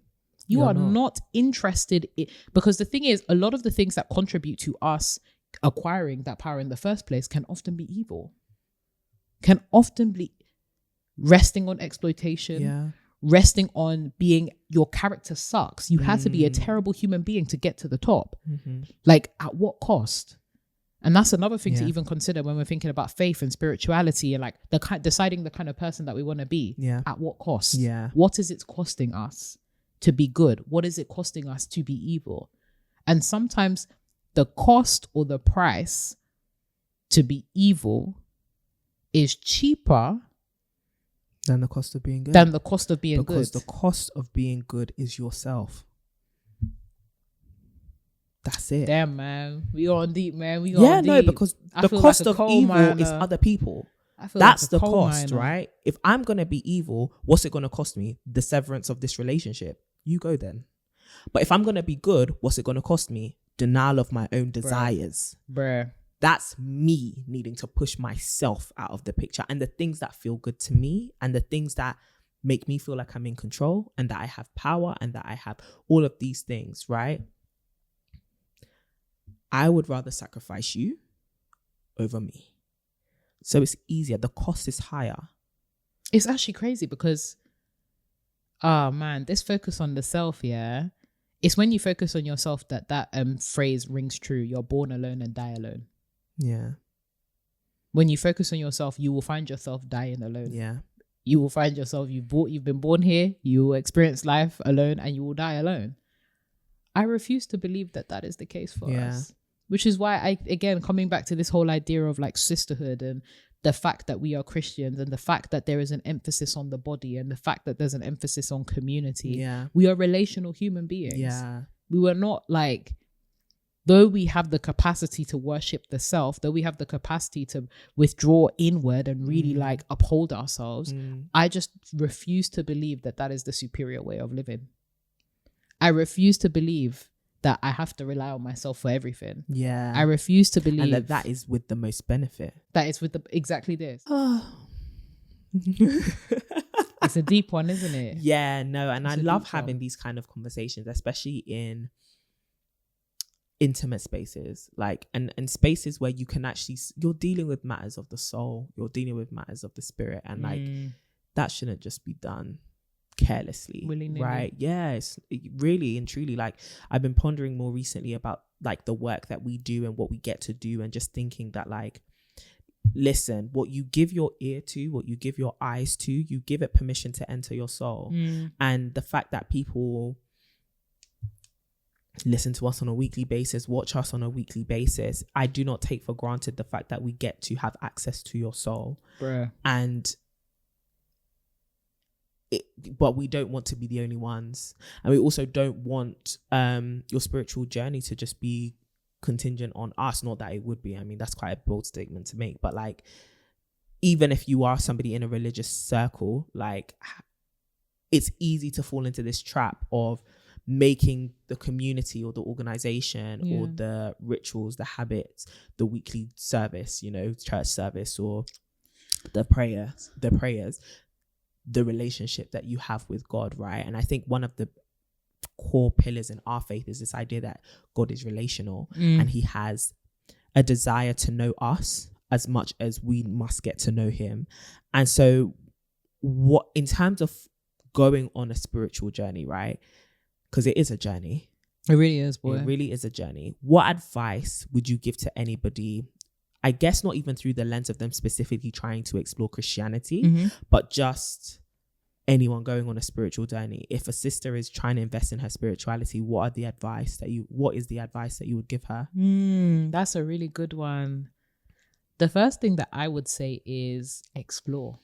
you're not interested in, because the thing is, a lot of the things that contribute to us acquiring that power in the first place can often be evil, can often be resting on exploitation, resting on being, your character sucks. You had to be a terrible human being to get to the top. Like, at what cost? And that's another thing to even consider when we're thinking about faith and spirituality and like deciding the kind of person that we want to be. At what cost? What is it costing us to be good? What is it costing us to be evil? And sometimes the cost or the price to be evil is cheaper than the cost of being good. Because the cost of being good is yourself. That's it. Damn, man. We on deep, man. Because the cost of evil is other people. That's the cost, right? If I'm going to be evil, what's it going to cost me? The severance of this relationship. You go then. But if I'm going to be good, what's it going to cost me? Denial of my own desires. Bruh. That's me needing to push myself out of the picture, and the things that feel good to me and the things that make me feel like I'm in control and that I have power and that I have all of these things, right? I would rather sacrifice you over me. So it's easier. The cost is higher. It's actually crazy because, this focus on the self, it's when you focus on yourself that phrase rings true. You're born alone and die alone. Yeah. When you focus on yourself, you will find yourself dying alone. Yeah. You will find yourself, you've been born here, you will experience life alone, and you will die alone. I refuse to believe that is the case for us. Which is why coming back to this whole idea of like sisterhood and the fact that we are Christians and the fact that there is an emphasis on the body and the fact that there's an emphasis on community. Yeah. We are relational human beings. Yeah. We were not like, though we have the capacity to worship the self, though we have the capacity to withdraw inward and really like uphold ourselves, I just refuse to believe that is the superior way of living. I refuse to believe that I have to rely on myself for everything. Yeah. I refuse to believe. And that is with the most benefit. That is with exactly this. It's a deep one, isn't it? Yeah, no. And I love having these kind of conversations, especially in intimate spaces, like and spaces where you can actually, you're dealing with matters of the soul, you're dealing with matters of the spirit, and like that shouldn't just be done carelessly, willy-nilly. Right? Yes, really and truly. Like I've been pondering more recently about like the work that we do and what we get to do, and just thinking that like, listen, what you give your ear to, what you give your eyes to, you give it permission to enter your soul. And the fact that people listen to us on a weekly basis, watch us on a weekly basis, I do not take for granted the fact that we get to have access to your soul. Bruh. But we don't want to be the only ones, and we also don't want your spiritual journey to just be contingent on us. Not that it would be, I mean, that's quite a bold statement to make, but like, even if you are somebody in a religious circle, like it's easy to fall into this trap of making the community or the organization or the rituals, the habits, the weekly service, church service, or the prayers, the relationship that you have with God, right? And I think one of the core pillars in our faith is this idea that God is relational, and he has a desire to know us as much as we must get to know him. And so what, in terms of going on a spiritual journey, right? Because it is a journey. It really is, boy. It really is a journey. What advice would you give to anybody, I guess not even through the lens of them specifically trying to explore Christianity, but just anyone going on a spiritual journey? If a sister is trying to invest in her spirituality, what is the advice that you would give her? That's a really good one. The first thing that I would say is explore.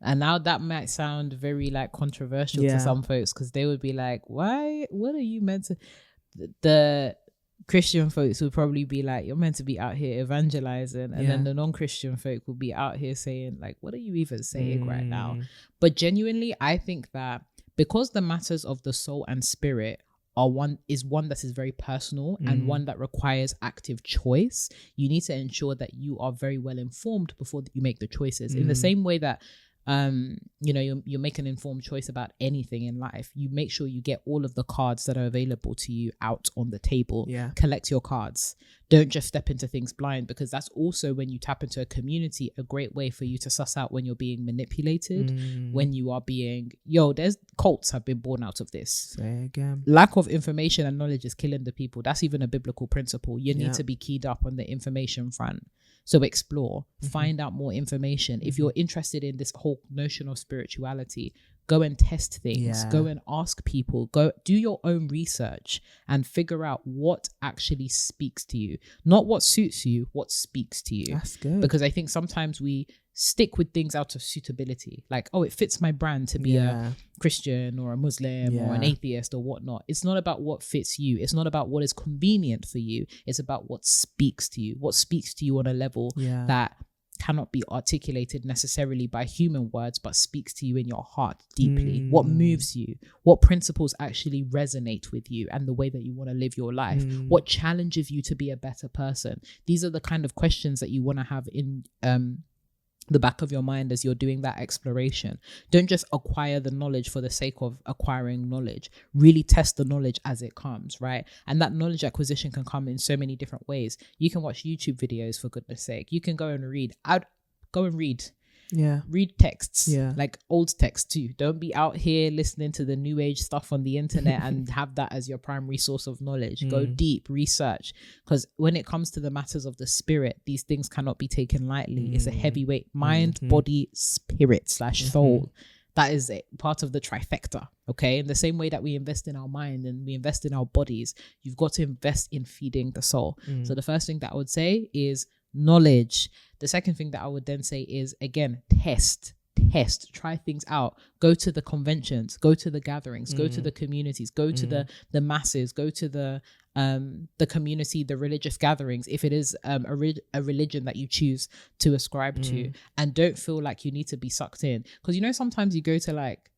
And now that might sound very like controversial Yeah. to some folks, because they would be like, why, what are you meant to, the Christian folks would probably be like, you're meant to be out here evangelizing, and then the non-Christian folk will be out here saying like, what are you even saying right now? But genuinely, I think that because the matters of the soul and spirit are one that is very personal and one that requires active choice, you need to ensure that you are very well informed before you make the choices. In the same way that you make an informed choice about anything in life, you make sure you get all of the cards that are available to you out on the table. Collect your cards. Don't just step into things blind, because that's also, when you tap into a community, a great way for you to suss out when you're being manipulated, when you are being, there's cults have been born out of this. Say again. Lack of information and knowledge is killing the people. That's even a biblical principle. You need to be keyed up on the information front. So explore, find out more information. If you're interested in this whole notion of spirituality, go and test things, go and ask people, go do your own research and figure out what actually speaks to you. Not what suits you, what speaks to you. That's good. Because I think sometimes we stick with things out of suitability. Like, it fits my brand to be a Christian or a Muslim or an atheist or whatnot. It's not about what fits you. It's not about what is convenient for you. It's about what speaks to you. What speaks to you on a level that cannot be articulated necessarily by human words, but speaks to you in your heart deeply. What moves you? What principles actually resonate with you and the way that you want to live your life? What challenges you to be a better person? These are the kind of questions that you want to have in the back of your mind as you're doing that exploration. Don't just acquire the knowledge for the sake of acquiring knowledge. Really test the knowledge as it comes, right? And that knowledge acquisition can come in so many different ways. You can watch YouTube videos, for goodness sake. You can go and read. I'd go and read. Read texts, like old texts too. Don't be out here listening to the new age stuff on the internet and have that as your primary source of knowledge. Go deep, research, because when it comes to the matters of the spirit, these things cannot be taken lightly. It's a heavyweight. Mind, body, spirit / soul. That is part of the trifecta. Okay, in the same way that we invest in our mind and we invest in our bodies, you've got to invest in feeding the soul. So the first thing that I would say is knowledge. The second thing that I would then say is, again, test, try things out. Go to the conventions, go to the gatherings, go to the communities, go to the masses, go to the community, the religious gatherings, if it is a religion that you choose to ascribe to, and don't feel like you need to be sucked in. Because sometimes you go to like,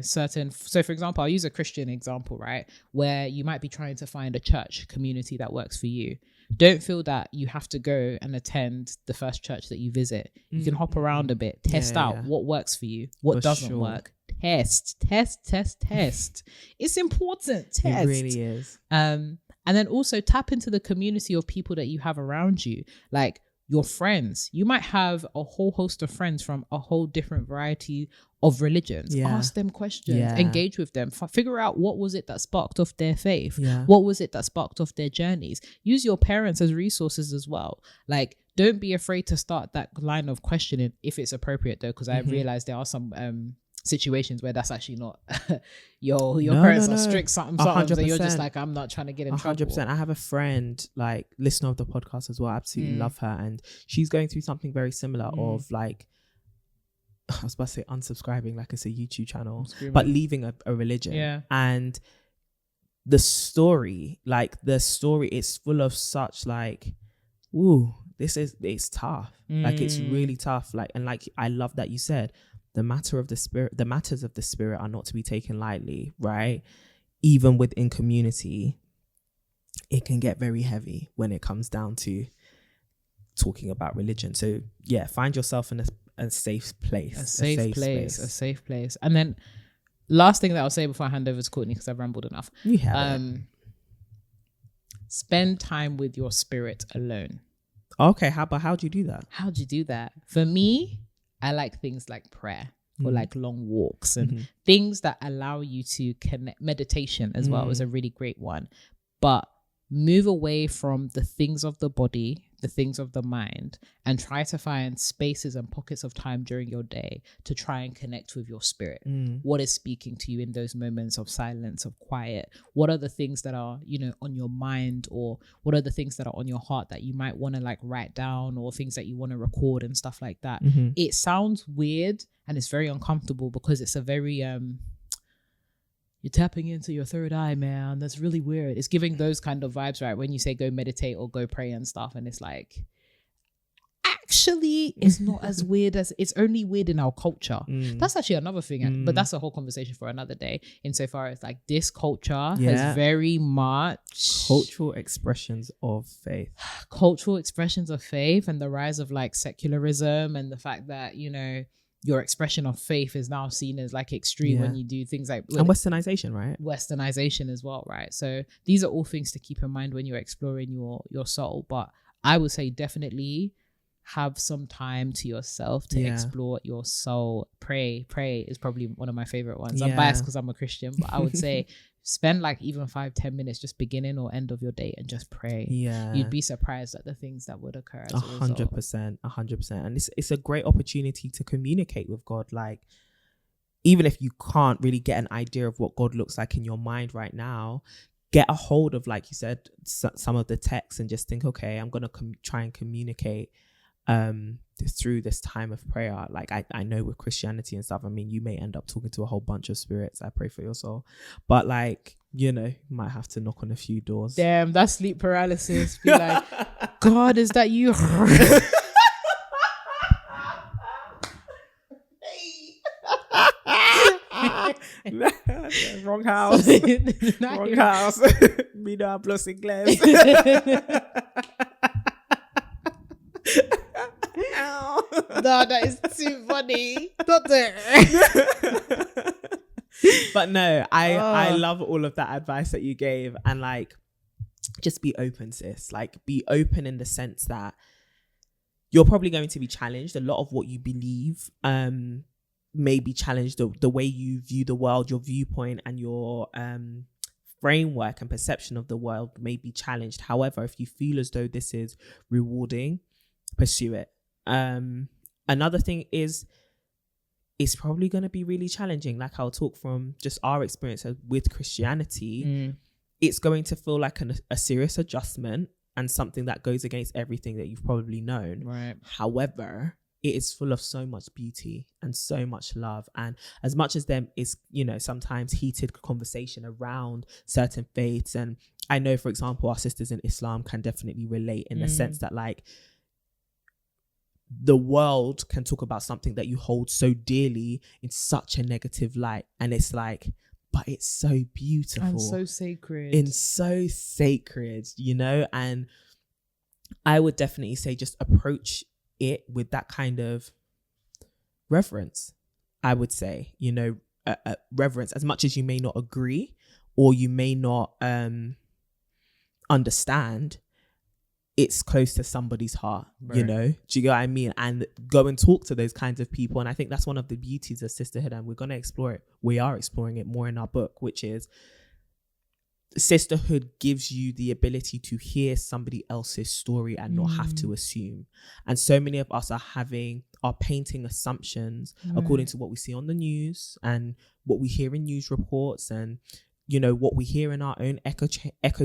certain, so for example, I'll use a Christian example, right, where you might be trying to find a church community that works for you. Don't feel that you have to go and attend the first church that you visit. You can hop around a bit, test out what works for you, what doesn't work. Test. It's important. Test. It really is. And then also tap into the community of people that you have around you, like your friends. You might have a whole host of friends from a whole different variety of religions. Ask them questions, engage with them, figure out what was it that sparked off their faith, what was it that sparked off their journeys. Use your parents as resources as well. Like, don't be afraid to start that line of questioning if it's appropriate, though, because I realized there are some situations where that's actually not your parents are strict something, and you're just like, I'm not trying to get in 100%. trouble. I have a friend, like, listener of the podcast as well, absolutely love her, and she's going through something very similar of like, I was about to say unsubscribing, like it's a YouTube channel, but leaving a religion. And the story it's full of such like, ooh, it's tough. Like, it's really tough. Like, and like, I love that you said the matters of the spirit are not to be taken lightly, right? Even within community, it can get very heavy when it comes down to talking about religion. So find yourself in a safe place. A safe place. And then last thing that I'll say before I hand over to Courtney, because I've rambled enough. You have spend time with your spirit alone. Okay, how do you do that? How do you do that? For me, I like things like prayer or like long walks and things that allow you to connect. Meditation as well is a really great one. But move away from the things of the body, the things of the mind, and try to find spaces and pockets of time during your day to try and connect with your spirit. What is speaking to you in those moments of silence, of quiet? What are the things that are, you know, on your mind, or what are the things that are on your heart that you might want to like write down, or things that you want to record and stuff like that? It sounds weird and it's very uncomfortable because it's a very you're tapping into your third eye, man. That's really weird. It's giving those kind of vibes, right? When you say go meditate or go pray and stuff, and it's like, actually, it's not as weird as, it's only weird in our culture. That's actually another thing, but that's a whole conversation for another day. Insofar as like this culture has very much cultural expressions of faith, and the rise of like secularism, and the fact that, you know, your expression of faith is now seen as like extreme when you do things like, and westernization, right? Westernization as well, right? So these are all things to keep in mind when you're exploring your soul. But I would say definitely have some time to yourself to explore your soul. Pray is probably one of my favorite ones. I'm biased because I'm a Christian, but I would say spend like even 5-10 minutes just beginning or end of your day and just pray. You'd be surprised at the things that would occur as 100%. And it's a great opportunity to communicate with God. Like, even if you can't really get an idea of what God looks like in your mind right now, get a hold of, like you said, some of the texts and just think, okay, I'm gonna try and communicate through this time of prayer. Like I know with Christianity and stuff, I mean, you may end up talking to a whole bunch of spirits. I pray for your soul, but like, you know, you might have to knock on a few doors. Damn, that's sleep paralysis. Be like, God, is that you? Wrong house. Wrong house. Me no hablo inglés. No, that is too funny. Not there. But no, I love all of that advice that you gave, and like, just be open, sis. Like, be open in the sense that you're probably going to be challenged. A lot of what you believe may be challenged. The way you view the world, your viewpoint, and your framework and perception of the world may be challenged. However, if you feel as though this is rewarding, pursue it. Another thing is, it's probably going to be really challenging. Like, I'll talk from just our experience with Christianity. It's going to feel like a serious adjustment and something that goes against everything that you've probably known. Right. However, it is full of so much beauty and so much love. And as much as there is, you know, sometimes heated conversation around certain faiths, and I know, for example, our sisters in Islam can definitely relate in the sense that, like, the world can talk about something that you hold so dearly in such a negative light, and it's like, but it's so beautiful and so sacred, you know. And I would definitely say just approach it with that kind of reverence. I would say, you know, reverence, as much as you may not agree or you may not understand. It's close to somebody's heart, you know? Do you get what I mean? And go and talk to those kinds of people. And I think that's one of the beauties of sisterhood. And we're going to explore it. We are exploring it more in our book, which is sisterhood gives you the ability to hear somebody else's story and not have to assume. And so many of us are painting assumptions according to what we see on the news and what we hear in news reports, and you know, what we hear in our own echo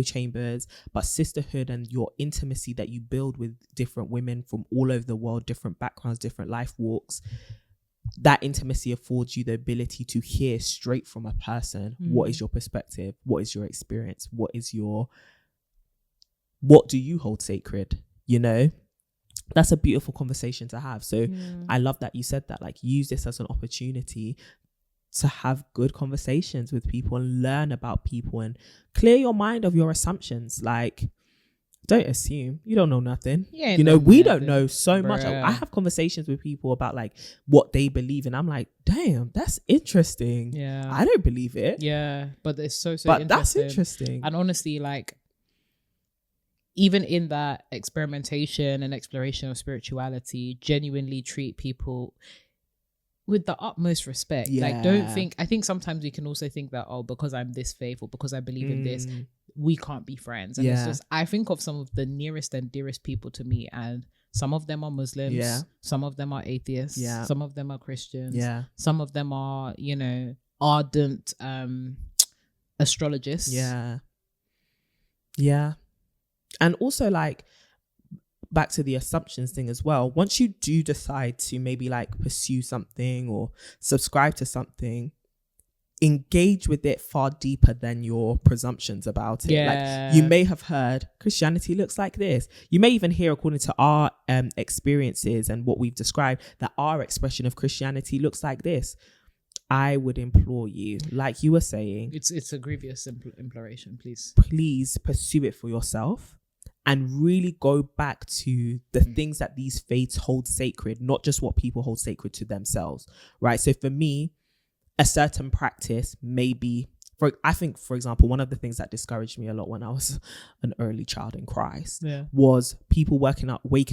chambers. But sisterhood and your intimacy that you build with different women from all over the world, different backgrounds, different life walks, that intimacy affords you the ability to hear straight from a person. What is your perspective? What is your experience? What do you hold sacred? You know, that's a beautiful conversation to have. So I love that you said that. Like, use this as an opportunity to have good conversations with people and learn about people and clear your mind of your assumptions. Like, don't assume. You don't know nothing. You know, we don't know so much. I have conversations with people about like what they believe, and I'm like, damn, that's interesting. Yeah, I don't believe it. Yeah, but it's so but that's interesting. And honestly, like, even in that experimentation and exploration of spirituality, genuinely treat people with the utmost respect. Like, don't think, I think sometimes we can also think that, oh, because I'm this faith or because I believe in this, we can't be friends. And it's just, I think of some of the nearest and dearest people to me, and some of them are Muslims, some of them are atheists, some of them are Christians, some of them are, you know, ardent astrologists. And also, like, back to the assumptions thing as well, once you do decide to maybe like pursue something or subscribe to something, engage with it far deeper than your presumptions about it. Like, you may have heard Christianity looks like this. You may even hear, according to our experiences and what we've described, that our expression of Christianity looks like this. I would implore you, like you were saying, it's a grievous imploration. Please pursue it for yourself and really go back to the things that these faiths hold sacred, not just what people hold sacred to themselves, right? So for me, a certain practice may be, I think, for example, one of the things that discouraged me a lot when I was an early child in Christ was people waking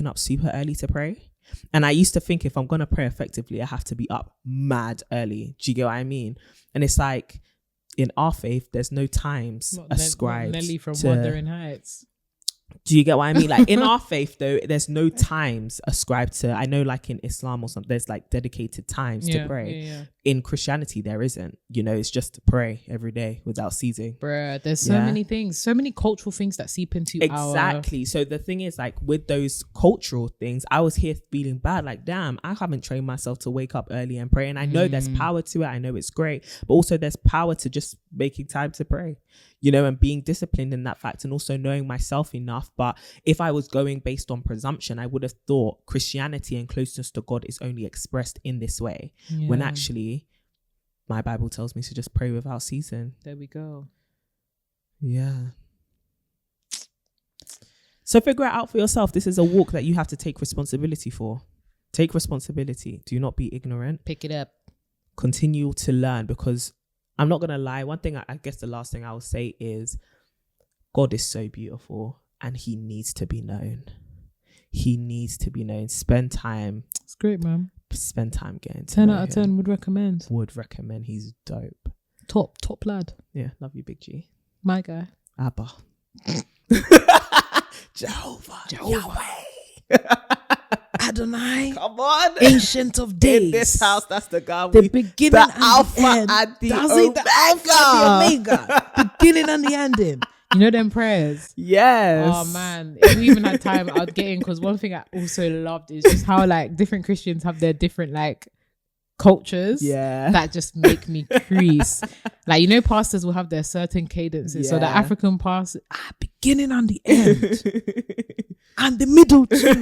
up super early to pray. And I used to think, if I'm going to pray effectively, I have to be up mad early. Do you get what I mean? And it's like, in our faith, there's no times ascribed Nelly from to Wuthering Heights. Do you get what I mean? Like, in our faith, though, there's no times ascribed to, I know, like in Islam or something, there's like dedicated times to pray. In Christianity, there isn't. You know, it's just to pray every day without ceasing. Bruh, there's so many things, so many cultural things that seep into Exactly. So the thing is, like, with those cultural things, I was here feeling bad. Like, damn, I haven't trained myself to wake up early and pray. And I know there's power to it. I know it's great. But also there's power to just making time to pray, you know, and being disciplined in that fact, and also knowing myself enough. But if I was going based on presumption, I would have thought Christianity and closeness to God is only expressed in this way, when actually my Bible tells me to just pray without ceasing. There we go. Yeah. So figure it out for yourself. This is a walk that you have to take responsibility for. Take responsibility. Do not be ignorant. Pick it up. Continue to learn, because I'm not going to lie. One thing, I guess the last thing I will say is, God is so beautiful and he needs to be known. He needs to be known. Spend time. It's great, man. Spend time getting to 10 know out of him. 10 would recommend. Would recommend. He's dope. Top lad. Yeah. Love you, Big G. My guy. Abba. Jehovah. Yahweh. Adonai. Come on. Ancient of days. In this house, that's the God. The beginning the and Alpha the end. and the That's Omega. it, the Alpha and the Omega. Beginning and the ending. You know them prayers? Yes. Oh man, if we even had time, I'd get in, because one thing I also loved is just how like different Christians have their different like cultures. Yeah. That just make me crease. Like, you know, pastors will have their certain cadences. So the African pastor, beginning and the end, and the middle too.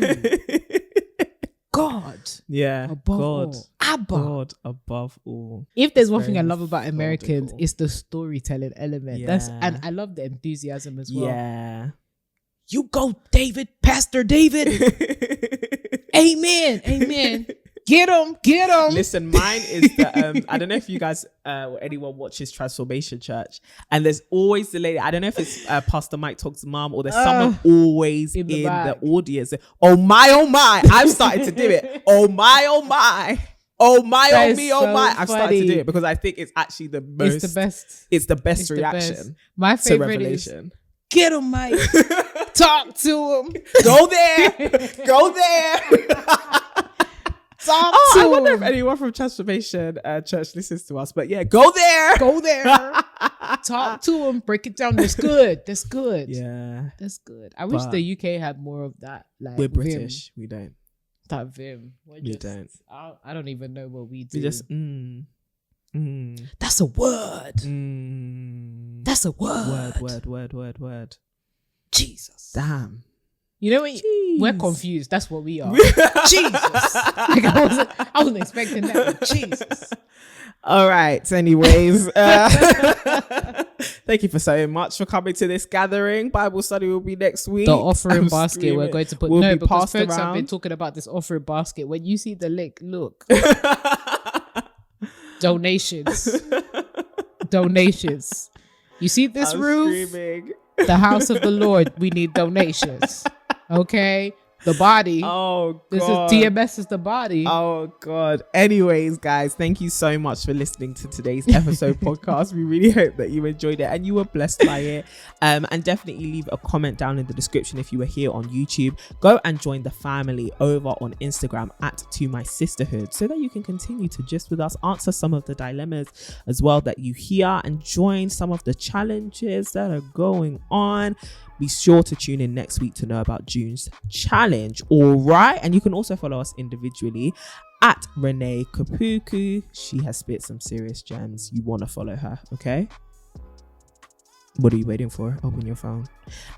God. Yeah. Above God. all. Abba. God above all. If there's one Very thing I love about Americans, methodical. it's the storytelling element. Yeah. And I love the enthusiasm as well. Yeah. You go, David, Pastor David. Amen. Amen. Get him. Listen, mine is the I don't know if you guys or anyone watches Transformation Church, and there's always the lady, I don't know if it's Pastor Mike Talks mom, or there's someone always in the audience. Oh my, I've started to do it. Oh my, oh my, oh me, oh my. I've started to do it because I think it's actually the most, it's the best. It's the best The reaction. best. My favorite is, get him, Mike. Talk to him. Go there. I wonder if anyone from Transformation Church listens to us, but yeah, go there. Talk to him. Break it down. That's good. Yeah, that's good. I wish the UK had more of that. Like, we're British. We don't. That vim. We don't. I don't even know what we do. We just. That's a word. That's a Word. Jesus. Damn. You know when we're confused. That's what we are. Jesus. Like, I wasn't expecting that. Jesus. All right. Anyways, thank you for so much for coming to this gathering. Bible study will be next week. The offering basket we're going to put. Will no, be because passed folks around. have been talking about this offering basket. When you see the link, look. Donations. You see this roof? Screaming. The house of the Lord. We need donations. Okay, The body. Oh, God. This is TMS is the body. Oh, God. Anyways, guys, thank you so much for listening to today's episode podcast. We really hope that you enjoyed it and you were blessed by it. And definitely leave a comment down in the description if you were here on YouTube. Go and join the family over on Instagram at To My Sisterhood so that you can continue to gist with us, answer some of the dilemmas as well that you hear, and join some of the challenges that are going on. Be sure to tune in next week to know about June's challenge. All right. And you can also follow us individually at Renee Kapuku. She has spit some serious gems. You want to follow her. Okay. What are you waiting for? Open your phone.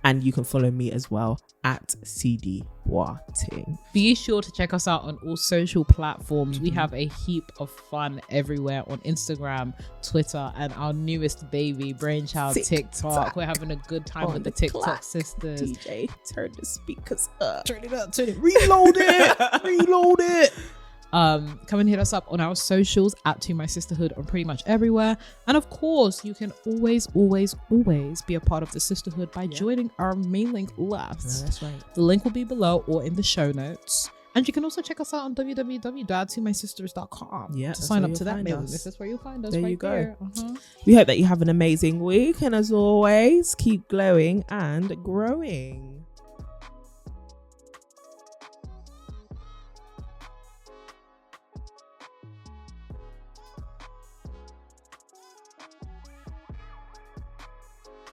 And you can follow me as well at CD Boating. Be sure to check us out on all social platforms. We have a heap of fun everywhere on Instagram, Twitter, and our newest baby, brainchild, TikTok. We're having a good time with the TikTok sisters. DJ, turn the speakers up. Turn it up, turn it. Reload it. Reload it. Come and hit us up on our socials at To My Sisterhood on pretty much everywhere. And of course, you can always be a part of the sisterhood by joining our main link left. That's right. The link will be below or in the show notes. And you can also check us out on www.tomysisters.com to sign up to that mailing list. That's where you'll find us. There right you go. there. We hope that you have an amazing week. And as always, keep glowing and growing.